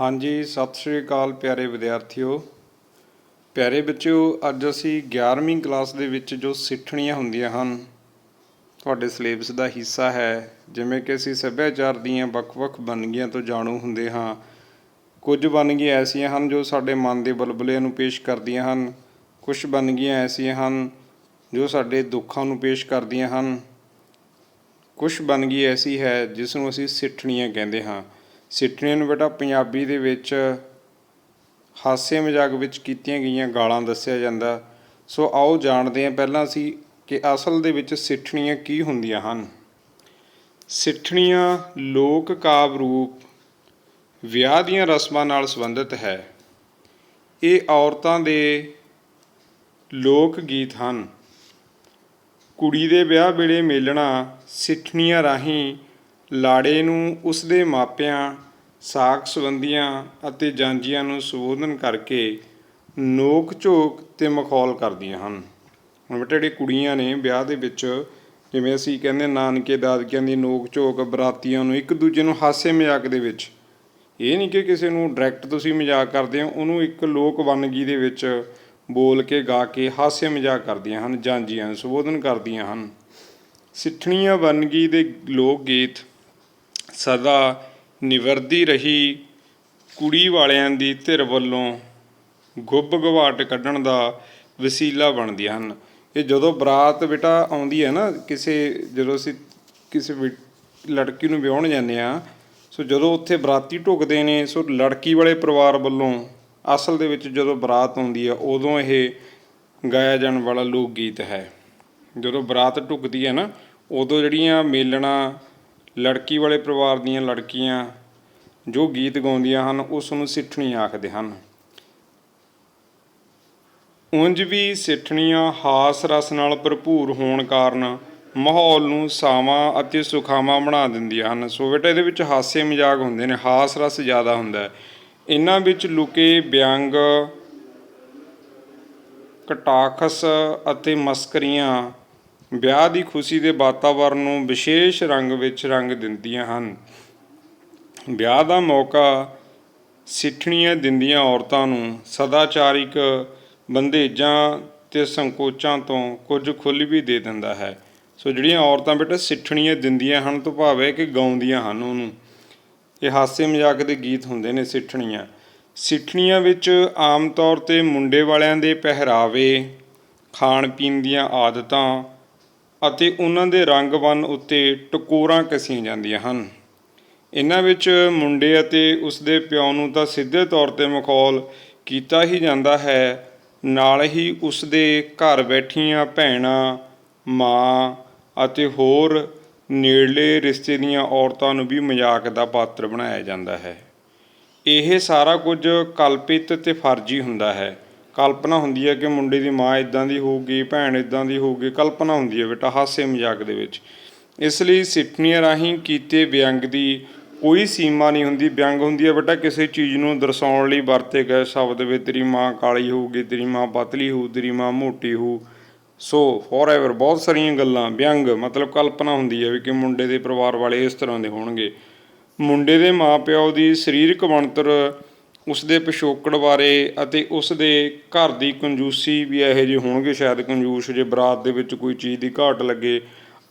हाँ जी, सत श्री अकाल प्यारे विद्यार्थियों। प्यारे बच्चों, अज असी 11वीं क्लास ਦੇ ਵਿੱਚ जो ਸਿੱਠਣੀਆਂ ਹੁੰਦੀਆਂ ਹਨ ਤੁਹਾਡੇ ਸਿਲੇਬਸ ਦਾ ਹਿੱਸਾ ਹੈ। ਜਿਵੇਂ ਕਿ ਅਸੀਂ ਸੱਭਿਆਚਾਰ ਦੀਆਂ ਵੱਖ-ਵੱਖ ਵੰਨਗੀਆਂ ਤੋਂ ਜਾਣੂ ਹੁੰਦੇ ਹਾਂ। ਕੁਝ ਵੰਨਗੀਆਂ ਐਸੀਆਂ ਹਨ ਜੋ ਸਾਡੇ ਮਨ ਦੇ ਬੁਲਬੁਲਿਆਂ ਨੂੰ ਪੇਸ਼ ਕਰਦੀਆਂ ਹਨ। ਕੁਝ ਵੰਨਗੀਆਂ ਐਸੀਆਂ ਹਨ ਜੋ ਸਾਡੇ ਦੁੱਖਾਂ ਨੂੰ ਪੇਸ਼ ਕਰਦੀਆਂ ਹਨ। ਕੁਝ ਵੰਨਗੀ ਐਸੀ ਹੈ ਜਿਸ ਨੂੰ ਅਸੀਂ ਸਿੱਠਣੀਆਂ ਕਹਿੰਦੇ ਹਾਂ। ਸਿੱਠਣੀਆਂ ਨੂੰ ਬੇਟਾ ਪੰਜਾਬੀ ਦੇ ਵਿੱਚ ਹਾਸੇ ਮਜ਼ਾਕ ਵਿੱਚ ਕੀਤੀਆਂ ਗਈਆਂ ਗਾਲਾਂ ਦੱਸਿਆ ਜਾਂਦਾ। ਸੋ ਆਓ ਜਾਣਦੇ ਹਾਂ ਪਹਿਲਾਂ ਅਸੀਂ ਕਿ ਅਸਲ ਦੇ ਵਿੱਚ ਸਿੱਠਣੀਆਂ ਕੀ ਹੁੰਦੀਆਂ ਹਨ। ਸਿੱਠਣੀਆਂ ਲੋਕ ਕਾਵਿ ਰੂਪ ਵਿਆਹ ਦੀਆਂ ਰਸਮਾਂ ਨਾਲ ਸੰਬੰਧਿਤ ਹੈ। ਇਹ ਔਰਤਾਂ ਦੇ ਲੋਕ ਗੀਤ ਹਨ। ਕੁੜੀ ਦੇ ਵਿਆਹ ਵੇਲੇ ਮੇਲਣਾ ਸਿੱਠਣੀਆਂ ਰਾਹੀਂ ਲਾੜੇ ਨੂੰ ਉਸਦੇ ਮਾਪਿਆਂ, ਸਾਕ ਸੰਬੰਧੀਆਂ ਅਤੇ ਜਾਂਜੀਆਂ ਨੂੰ ਸੰਬੋਧਨ ਕਰਕੇ ਨੋਕ ਝੋਕ ਅਤੇ ਮਖੌਲ ਕਰਦੀਆਂ ਹਨ। ਹੁਣ ਬੇਟਾ ਜਿਹੜੀ ਕੁੜੀਆਂ ਨੇ ਵਿਆਹ ਦੇ ਵਿੱਚ, ਜਿਵੇਂ ਅਸੀਂ ਕਹਿੰਦੇ ਨਾਨਕੇ ਦਾਦਕਿਆਂ ਦੀ ਨੋਕ ਝੋਕ, ਬਰਾਤੀਆਂ ਨੂੰ ਇੱਕ ਦੂਜੇ ਨੂੰ ਹਾਸੇ ਮਜ਼ਾਕ ਦੇ ਵਿੱਚ, ਇਹ ਨਹੀਂ ਕਿ ਕਿਸੇ ਨੂੰ ਡਾਇਰੈਕਟ ਤੁਸੀਂ ਮਜ਼ਾਕ ਕਰਦੇ ਹੋ, ਉਹਨੂੰ ਇੱਕ ਲੋਕ ਵੰਨਗੀ ਦੇ ਵਿੱਚ ਬੋਲ ਕੇ ਗਾ ਕੇ ਹਾਸੇ ਮਜ਼ਾਕ ਕਰਦੀਆਂ ਹਨ, ਜਾਂਜੀਆਂ ਨੂੰ ਸੰਬੋਧਨ ਕਰਦੀਆਂ ਹਨ। ਸਿੱਠਣੀਆਂ ਵੰਨਗੀ ਦੇ ਲੋਕ ਗੀਤ ਸਦਾ ਨਿਵਰਦੀ ਰਹੀ ਕੁੜੀ ਵਾਲਿਆਂ ਦੀ ਧਿਰ ਵੱਲੋਂ ਗੁੱਬ ਗਵਾਟ ਕੱਢਣ ਦਾ ਵਸੀਲਾ ਬਣਦੀਆਂ ਹਨ। ਇਹ ਜਦੋਂ ਬਰਾਤ ਬੇਟਾ ਆਉਂਦੀ ਹੈ ਨਾ, ਜਦੋਂ ਅਸੀਂ ਕਿਸੇ ਲੜਕੀ ਨੂੰ ਵਿਆਹੁਣ ਜਾਂਦੇ ਹਾਂ, ਸੋ ਜਦੋਂ ਉੱਥੇ ਬਰਾਤੀ ਢੁਕਦੇ ਨੇ, ਸੋ ਲੜਕੀ ਵਾਲੇ ਪਰਿਵਾਰ ਵੱਲੋਂ ਅਸਲ ਦੇ ਵਿੱਚ ਜਦੋਂ ਬਰਾਤ ਆਉਂਦੀ ਆ ਉਦੋਂ ਇਹ ਗਾਇਆ ਜਾਣ ਵਾਲਾ ਲੋਕ ਗੀਤ ਹੈ। ਜਦੋਂ ਬਰਾਤ ਢੁਕਦੀ ਹੈ ਨਾ, ਉਦੋਂ ਜਿਹੜੀਆਂ ਮੇਲਣਾ ਲੜਕੀ ਵਾਲੇ ਪਰਿਵਾਰ ਦੀਆਂ ਲੜਕੀਆਂ ਜੋ ਗੀਤ ਗਾਉਂਦੀਆਂ ਹਨ ਉਸ ਨੂੰ ਸਿੱਠਣੀਆਂ ਆਖਦੇ ਹਨ। ਉਂਝ ਵੀ ਸਿੱਠਣੀਆਂ ਹਾਸ ਰਸ ਨਾਲ ਭਰਪੂਰ ਹੋਣ ਕਾਰਨ ਮਾਹੌਲ ਨੂੰ ਸਾਵਾਂ ਅਤੇ ਸੁਖਾਵਾਂ ਬਣਾ ਦਿੰਦੀਆਂ ਹਨ। ਸੋ ਬੇਟਾ ਇਹਦੇ ਵਿੱਚ ਹਾਸੇ ਮਜ਼ਾਕ ਹੁੰਦੇ ਨੇ, ਹਾਸ ਰਸ ਜ਼ਿਆਦਾ ਹੁੰਦਾ। ਇਹਨਾਂ ਵਿੱਚ ਲੁਕੇ ਵਿਅੰਗ, ਕਟਾਖਸ ਅਤੇ ਮਸਕਰੀਆਂ ਵਿਆਹ ਦੀ ਖੁਸ਼ੀ ਦੇ ਵਾਤਾਵਰਨ ਨੂੰ ਵਿਸ਼ੇਸ਼ ਰੰਗ ਵਿੱਚ ਰੰਗ ਦਿੰਦੀਆਂ ਹਨ। ਵਿਆਹ ਦਾ ਮੌਕਾ ਸਿੱਠਣੀਆਂ ਦਿੰਦੀਆਂ ਔਰਤਾਂ ਨੂੰ ਸਦਾਚਾਰਿਕ ਬੰਧੇਜਾਂ ਅਤੇ ਸੰਕੋਚਾਂ ਤੋਂ ਕੁਝ ਖੁੱਲ੍ਹ ਵੀ ਦੇ ਦਿੰਦਾ ਹੈ। ਸੋ ਜਿਹੜੀਆਂ ਔਰਤਾਂ ਬੇਟਾ ਸਿੱਠਣੀਆਂ ਦਿੰਦੀਆਂ ਹਨ ਤੋਂ ਭਾਵ ਹੈ ਕਿ ਗਾਉਂਦੀਆਂ ਹਨ ਉਹਨੂੰ। ਇਹ ਹਾਸੇ ਮਜ਼ਾਕ ਦੇ ਗੀਤ ਹੁੰਦੇ ਨੇ ਸਿੱਠਣੀਆਂ। ਸਿੱਠਣੀਆਂ ਵਿੱਚ ਆਮ ਤੌਰ 'ਤੇ ਮੁੰਡੇ ਵਾਲਿਆਂ ਦੇ ਪਹਿਰਾਵੇ, ਖਾਣ ਪੀਣ ਦੀਆਂ ਆਦਤਾਂ ਅਤੇ ਉਹਨਾਂ ਦੇ ਰੰਗ ਬੰਨ ਉੱਤੇ ਟਕੋਰਾਂ ਕੱਸੀਆਂ ਜਾਂਦੀਆਂ ਹਨ। ਇਹਨਾਂ ਵਿੱਚ ਮੁੰਡੇ ਅਤੇ ਉਸਦੇ ਪਿਓ ਨੂੰ ਤਾਂ ਸਿੱਧੇ ਤੌਰ 'ਤੇ ਮਖੌਲ ਕੀਤਾ ਹੀ ਜਾਂਦਾ ਹੈ, ਨਾਲ ਹੀ ਉਸਦੇ ਘਰ ਬੈਠੀਆਂ ਭੈਣਾਂ, ਮਾਂ ਅਤੇ ਹੋਰ ਨੇੜਲੇ ਰਿਸ਼ਤੇ ਦੀਆਂ ਔਰਤਾਂ ਨੂੰ ਵੀ ਮਜ਼ਾਕ ਦਾ ਪਾਤਰ ਬਣਾਇਆ ਜਾਂਦਾ ਹੈ। ਇਹ ਸਾਰਾ ਕੁਝ ਕਲਪਿਤ ਅਤੇ ਫਰਜ਼ੀ ਹੁੰਦਾ ਹੈ। ਕਲਪਨਾ ਹੁੰਦੀ ਹੈ ਕਿ ਮੁੰਡੇ ਦੀ ਮਾਂ ਇੱਦਾਂ ਦੀ ਹੋਊਗੀ, ਭੈਣ ਇੱਦਾਂ ਦੀ ਹੋਊਗੀ, ਕਲਪਨਾ ਹੁੰਦੀ ਹੈ ਬੇਟਾ ਹਾਸੇ ਮਜ਼ਾਕ ਦੇ ਵਿੱਚ। ਇਸ ਲਈ ਸਿੱਠਣੀਆਂ ਰਾਹੀਂ ਕੀਤੇ ਵਿਅੰਗ ਦੀ ਕੋਈ ਸੀਮਾ ਨਹੀਂ ਹੁੰਦੀ। ਵਿਅੰਗ ਹੁੰਦੀ ਹੈ ਬੇਟਾ ਕਿਸੇ ਚੀਜ਼ ਨੂੰ ਦਰਸਾਉਣ ਲਈ ਵਰਤੇ ਗਏ ਸ਼ਬਦ, ਵੀ ਤੇਰੀ ਮਾਂ ਕਾਲੀ ਹੋਊਗੀ, ਤੇਰੀ ਮਾਂ ਪਤਲੀ ਹੋਊ, ਤੇਰੀ ਮਾਂ ਮੋਟੀ ਹੋਊ। ਸੋ ਫੋਰਐਵਰ ਬਹੁਤ ਸਾਰੀਆਂ ਗੱਲਾਂ, ਵਿਅੰਗ ਮਤਲਬ ਕਲਪਨਾ ਹੁੰਦੀ ਹੈ ਵੀ ਕਿ ਮੁੰਡੇ ਦੇ ਪਰਿਵਾਰ ਵਾਲੇ ਇਸ ਤਰ੍ਹਾਂ ਦੇ ਹੋਣਗੇ। ਮੁੰਡੇ ਦੇ ਮਾਂ ਪਿਓ ਦੀ ਸਰੀਰਕ ਬਣਤਰ, ਉਸਦੇ ਪਿਛੋਕੜ ਬਾਰੇ ਅਤੇ ਉਸ ਦੇ ਘਰ ਦੀ ਕੰਜੂਸੀ ਵੀ ਇਹੋ ਜਿਹੇ ਹੋਣਗੇ ਸ਼ਾਇਦ ਕੰਜੂਸ, ਜੇ ਬਰਾਤ ਦੇ ਵਿੱਚ ਕੋਈ ਚੀਜ਼ ਦੀ ਘਾਟ ਲੱਗੇ,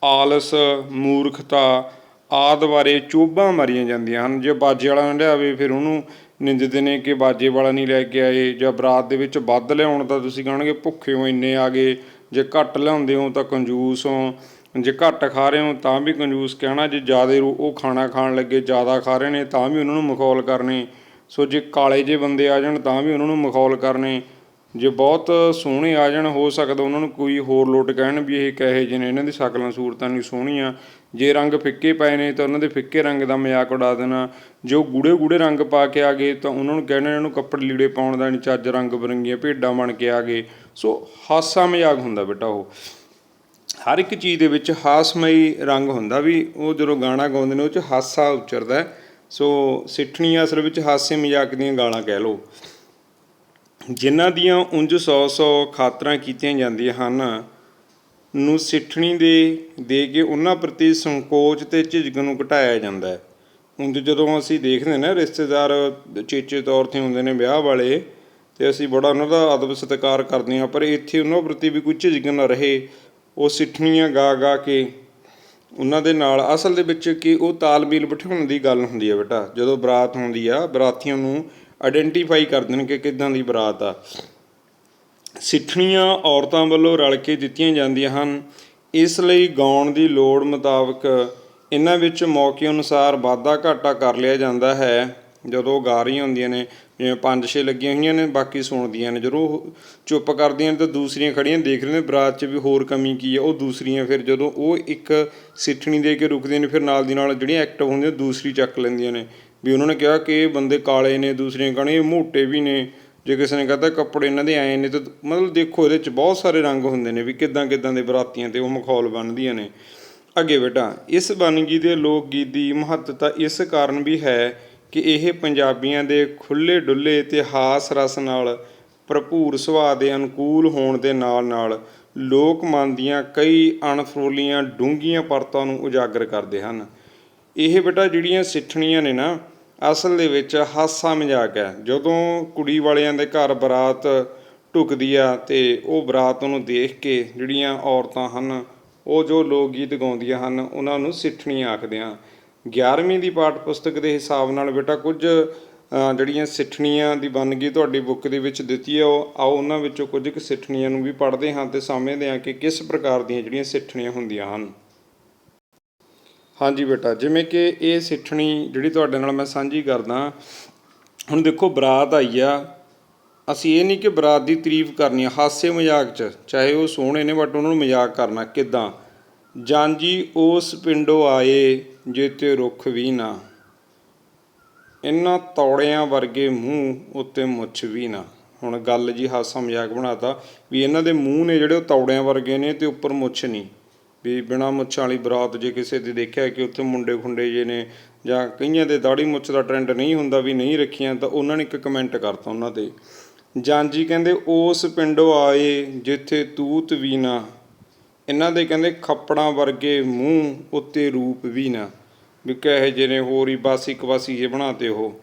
ਆਲਸ, ਮੂਰਖਤਾ ਆਦਿ ਬਾਰੇ ਚੋਭਾਂ ਮਾਰੀਆਂ ਜਾਂਦੀਆਂ ਹਨ। ਜੇ ਬਾਜੇ ਵਾਲਾ ਨਾ ਲਿਆਵੇ ਫਿਰ ਉਹਨੂੰ ਨਿੰਦਦੇ ਨੇ ਕਿ ਬਾਜੇ ਵਾਲਾ ਨਹੀਂ ਲੈ ਕੇ ਆਏ। ਜਾਂ ਬਰਾਤ ਦੇ ਵਿੱਚ ਵੱਧ ਲਿਆਉਣ ਤਾਂ ਤੁਸੀਂ ਕਹਣਗੇ ਭੁੱਖੇ ਹੋ ਇੰਨੇ ਆ ਗਏ, ਜੇ ਘੱਟ ਲਿਆਉਂਦੇ ਹੋ ਤਾਂ ਕੰਜੂਸ ਹੋ, ਜੇ ਘੱਟ ਖਾ ਰਹੇ ਹੋ ਤਾਂ ਵੀ ਕੰਜੂਸ ਕਹਿਣਾ, ਜੇ ਜ਼ਿਆਦਾ ਉਹ ਖਾਣਾ ਖਾਣ ਲੱਗੇ ਜ਼ਿਆਦਾ ਖਾ ਰਹੇ ਨੇ ਤਾਂ ਵੀ ਉਹਨਾਂ ਨੂੰ ਮਖੌਲ ਕਰਨੇ। ਸੋ ਜੇ ਕਾਲੇ ਜਿਹੇ ਬੰਦੇ ਆ ਜਾਣ ਤਾਂ ਵੀ ਉਹਨਾਂ ਨੂੰ ਮਖੌਲ ਕਰਨੇ। ਜੇ ਬਹੁਤ ਸੋਹਣੇ ਆ ਜਾਣ, ਹੋ ਸਕਦਾ ਉਹਨਾਂ ਨੂੰ ਕੋਈ ਹੋਰ ਲੋਟ ਕਹਿਣ ਵੀ ਇਹ ਕਹੇ ਜਿਹੇ ਨੇ, ਇਹਨਾਂ ਦੀ ਸ਼ਕਲਾਂ ਸੂਰਤਾਂ ਨਹੀਂ ਸੋਹਣੀਆਂ। ਜੇ ਰੰਗ ਫਿੱਕੇ ਪਏ ਨੇ ਤਾਂ ਉਹਨਾਂ ਦੇ ਫਿੱਕੇ ਰੰਗ ਦਾ ਮਜ਼ਾਕ ਉਡਾ ਦੇਣਾ। ਜੇ ਉਹ ਗੂੜ੍ਹੇ ਗੂੜ੍ਹੇ ਰੰਗ ਪਾ ਕੇ ਆ ਗਏ ਤਾਂ ਉਹਨਾਂ ਨੂੰ ਕਹਿਣਾ ਇਹਨਾਂ ਨੂੰ ਕੱਪੜੇ ਲੀੜੇ ਪਾਉਣ ਦਾ ਨਹੀਂ ਚੱਜ, ਰੰਗ ਬਿਰੰਗੀਆਂ ਭੇਡਾਂ ਬਣ ਕੇ ਆ ਗਏ। ਸੋ ਹਾਸਾ ਮਜ਼ਾਕ ਹੁੰਦਾ ਬੇਟਾ। ਉਹ ਹਰ ਇੱਕ ਚੀਜ਼ ਦੇ ਵਿੱਚ ਹਾਸਮਈ ਰੰਗ ਹੁੰਦਾ, ਵੀ ਉਹ ਜਦੋਂ ਗਾਣਾ ਗਾਉਂਦੇ ਨੇ ਉਹ 'ਚ ਹਾਸਾ ਉਚਰਦਾ। ਸੋ ਸਿੱਠਣੀਆਂ ਅਸਲ ਵਿੱਚ ਹਾਸੇ ਮਜ਼ਾਕ ਦੀਆਂ ਗਾਲਾਂ ਕਹਿ ਲਓ, ਜਿਨ੍ਹਾਂ ਦੀਆਂ ਉਂਝ 100 ਖਾਤਰਾਂ ਕੀਤੀਆਂ ਜਾਂਦੀਆਂ ਹਨ, ਨੂੰ ਸਿੱਠਣੀ ਦੇ ਕੇ ਉਹਨਾਂ ਪ੍ਰਤੀ ਸੰਕੋਚ ਅਤੇ ਝਿਜਕ ਨੂੰ ਘਟਾਇਆ ਜਾਂਦਾ ਹੈ। ਉਂਝ ਜਦੋਂ ਅਸੀਂ ਦੇਖਦੇ ਨਾ ਰਿਸ਼ਤੇਦਾਰ ਚੇਚੇ ਤੌਰ 'ਤੇ ਹੁੰਦੇ ਨੇ ਵਿਆਹ ਵਾਲੇ, ਅਤੇ ਅਸੀਂ ਬੜਾ ਉਹਨਾਂ ਦਾ ਅਦਬ ਸਤਿਕਾਰ ਕਰਦੇ ਹਾਂ, ਪਰ ਇੱਥੇ ਉਹਨਾਂ ਪ੍ਰਤੀ ਵੀ ਕੋਈ ਝਿਜਕ ਨਾ ਰਹੇ। ਉਹ ਸਿੱਠਣੀਆਂ ਗਾ ਗਾ ਕੇ ਉਹਨਾਂ ਦੇ ਨਾਲ ਅਸਲ ਦੇ ਵਿੱਚ ਕਿ ਉਹ ਤਾਲਮੇਲ ਬਿਠਾਉਣ ਦੀ ਗੱਲ ਹੁੰਦੀ ਹੈ ਬੇਟਾ। ਜਦੋਂ ਬਰਾਤ ਹੁੰਦੀ ਆ, ਬਰਾਤੀਆਂ ਨੂੰ ਆਈਡੈਂਟੀਫਾਈ ਕਰਦੇ ਨੇ ਕਿ ਕਿੱਦਾਂ ਦੀ ਬਰਾਤ ਆ। ਸਿੱਠਣੀਆਂ ਔਰਤਾਂ ਵੱਲੋਂ ਰਲ ਕੇ ਦਿੱਤੀਆਂ ਜਾਂਦੀਆਂ ਹਨ, ਇਸ ਲਈ ਗਾਉਣ ਦੀ ਲੋੜ ਮੁਤਾਬਕ ਇਹਨਾਂ ਵਿੱਚ ਮੌਕੇ ਅਨੁਸਾਰ ਵਾਧਾ ਘਾਟਾ ਕਰ ਲਿਆ ਜਾਂਦਾ ਹੈ। ਜਦੋਂ ਗਾ ਰਹੀਆਂ ਹੁੰਦੀਆਂ ਨੇ, ਜਿਵੇਂ 5-6 ਲੱਗੀਆਂ ਹੋਈਆਂ ਨੇ, ਬਾਕੀ ਸੁਣਦੀਆਂ ਨੇ, ਜਦੋਂ ਉਹ ਚੁੱਪ ਕਰਦੀਆਂ ਨੇ ਤਾਂ ਦੂਸਰੀਆਂ ਖੜੀਆਂ ਦੇਖ ਰਹੀਆਂ ਨੇ ਬਰਾਤ 'ਚ ਵੀ ਹੋਰ ਕਮੀ ਕੀ ਆ। ਉਹ ਦੂਸਰੀਆਂ ਫਿਰ ਜਦੋਂ ਉਹ ਇੱਕ ਸਿੱਠਣੀ ਦੇ ਕੇ ਰੁਕਦੀਆਂ ਨੇ, ਫਿਰ ਨਾਲ ਦੀ ਨਾਲ ਜਿਹੜੀਆਂ ਐਕਟਿਵ ਹੁੰਦੀਆਂ ਦੂਸਰੀ ਚੱਕ ਲੈਂਦੀਆਂ ਨੇ ਵੀ ਉਹਨਾਂ ਨੇ ਕਿਹਾ ਕਿ ਇਹ ਬੰਦੇ ਕਾਲੇ ਨੇ, ਦੂਸਰੀਆਂ ਕਹਿਣ ਇਹ ਮੋਟੇ ਵੀ ਨੇ, ਜੇ ਕਿਸੇ ਨੇ ਕਹਤਾ ਕੱਪੜੇ ਇਹਨਾਂ ਦੇ ਆਏ ਨੇ, ਤਾਂ ਮਤਲਬ ਦੇਖੋ ਇਹਦੇ 'ਚ ਬਹੁਤ ਸਾਰੇ ਰੰਗ ਹੁੰਦੇ ਨੇ ਵੀ ਕਿੱਦਾਂ ਕਿੱਦਾਂ ਦੇ ਬਰਾਤੀਆਂ 'ਤੇ ਉਹ ਮਖੌਲ ਬੰਨ੍ਹਦੀਆਂ ਨੇ। ਅੱਗੇ ਬੇਟਾ, ਇਸ ਵੰਨਗੀ ਦੇ ਲੋਕ ਗੀਤ ਦੀ ਮਹੱਤਤਾ ਇਸ ਕਾਰਨ ਵੀ ਹੈ ਕਿ ਇਹ ਪੰਜਾਬੀਆਂ ਦੇ ਖੁੱਲ੍ਹੇ ਡੁੱਲੇ ਅਤੇ ਹਾਸ ਰਸ ਨਾਲ ਭਰਪੂਰ ਸੁਭਾਅ ਦੇ ਅਨੁਕੂਲ ਹੋਣ ਦੇ ਨਾਲ ਨਾਲ ਲੋਕ ਮਨ ਦੀਆਂ ਕਈ ਅਣਫਰੋਲੀਆਂ ਡੂੰਘੀਆਂ ਪਰਤਾਂ ਨੂੰ ਉਜਾਗਰ ਕਰਦੇ ਹਨ। ਇਹ ਬੇਟਾ ਜਿਹੜੀਆਂ ਸਿੱਠਣੀਆਂ ਨੇ ਨਾ, ਅਸਲ ਦੇ ਵਿੱਚ ਹਾਸਾ ਮਜ਼ਾਕ ਹੈ। ਜਦੋਂ ਕੁੜੀ ਵਾਲਿਆਂ ਦੇ ਘਰ ਬਰਾਤ ਢੁਕਦੀ ਆ ਅਤੇ ਉਹ ਬਰਾਤ ਨੂੰ ਦੇਖ ਕੇ ਜਿਹੜੀਆਂ ਔਰਤਾਂ ਹਨ ਉਹ ਜੋ ਲੋਕ ਗੀਤ ਗਾਉਂਦੀਆਂ ਹਨ, ਉਹਨਾਂ ਨੂੰ ਸਿੱਠਣੀਆਂ ਆਖਦੇ ਹਾਂ। 11ਵੀਂ ਦੀ ਪਾਠ ਪੁਸਤਕ ਦੇ ਹਿਸਾਬ ਨਾਲ ਬੇਟਾ ਕੁਝ ਜਿਹੜੀਆਂ ਸਿੱਠਣੀਆਂ ਦੀ ਵੰਨਗੀ ਤੁਹਾਡੀ ਬੁੱਕ ਦੇ ਵਿੱਚ ਦਿੱਤੀ ਹੈ, ਉਹ ਆਓ ਉਹਨਾਂ ਵਿੱਚੋਂ ਕੁਝ ਕੁ ਸਿੱਠਣੀਆਂ ਨੂੰ ਵੀ ਪੜ੍ਹਦੇ ਹਾਂ ਅਤੇ ਸਮਝਦੇ ਹਾਂ ਕਿ ਕਿਸ ਪ੍ਰਕਾਰ ਦੀਆਂ ਜਿਹੜੀਆਂ ਸਿੱਠਣੀਆਂ ਹੁੰਦੀਆਂ ਹਨ। ਹਾਂਜੀ ਬੇਟਾ, ਜਿਵੇਂ ਕਿ ਇਹ ਸਿੱਠਣੀ ਜਿਹੜੀ ਤੁਹਾਡੇ ਨਾਲ ਮੈਂ ਸਾਂਝੀ ਕਰਦਾ। ਹੁਣ ਦੇਖੋ ਬਰਾਤ ਆਈ ਆ, ਅਸੀਂ ਇਹ ਨਹੀਂ ਕਿ ਬਰਾਤ ਦੀ ਤਾਰੀਫ ਕਰਨੀ ਆ, ਹਾਸੇ ਮਜ਼ਾਕ 'ਚ, ਚਾਹੇ ਉਹ ਸੋਹਣੇ ਨੇ ਬਟ ਉਹਨਾਂ ਨੂੰ ਮਜ਼ਾਕ ਕਰਨਾ ਕਿੱਦਾਂ। ਜਾਂਜੀ ਉਸ ਪਿੰਡੋਂ ਆਏ ਜਿੱਥੇ ਰੁੱਖ ਵੀ ਨਾ, ਇਹਨਾਂ ਤੌੜਿਆਂ ਵਰਗੇ ਮੂੰਹ ਉੱਤੇ ਮੁੱਛ ਵੀ ਨਾ। ਹੁਣ ਗੱਲ ਜੀ ਹਾਸਾ ਮਜ਼ਾਕ ਬਣਾਤਾ ਵੀ ਇਹਨਾਂ ਦੇ ਮੂੰਹ ਨੇ ਜਿਹੜੇ ਉਹ ਤੌੜਿਆਂ ਵਰਗੇ ਨੇ ਅਤੇ ਉੱਪਰ ਮੁੱਛ ਨਹੀਂ, ਵੀ ਬਿਨਾਂ ਮੁੱਛਾਂ ਵਾਲੀ ਬਰਾਤ ਜੇ ਕਿਸੇ ਦੇ ਦੇਖਿਆ ਕਿ ਉੱਥੇ ਮੁੰਡੇ ਖੁੰਡੇ ਜੇ ਨੇ, ਜਾਂ ਕਈਆਂ ਦੇ ਦਾੜੀ ਮੁੱਛ ਦਾ ਟਰੈਂਡ ਨਹੀਂ ਹੁੰਦਾ ਵੀ ਨਹੀਂ ਰੱਖੀਆਂ, ਤਾਂ ਉਹਨਾਂ ਨੇ ਇੱਕ ਕਮੈਂਟ ਕਰਤਾ ਉਹਨਾਂ 'ਤੇ। ਜਾਂਜੀ ਕਹਿੰਦੇ ਉਸ ਪਿੰਡੋਂ ਆਏ ਜਿੱਥੇ ਤੂਤ ਵੀ ਨਾ, ਇਹਨਾਂ ਦੇ ਕਹਿੰਦੇ ਖੱਪੜਾਂ ਵਰਗੇ ਮੂੰਹ ਉੱਤੇ ਰੂਪ ਵੀ ਨਾ, ਵੀ ਕਹੇ ਜਿਹੇ ਨੇ ਹੋਰ ਹੀ ਬਾਸੀ ਕਵਾਸੀ ਜੇ ਬਣਾਤੇ ਉਹ,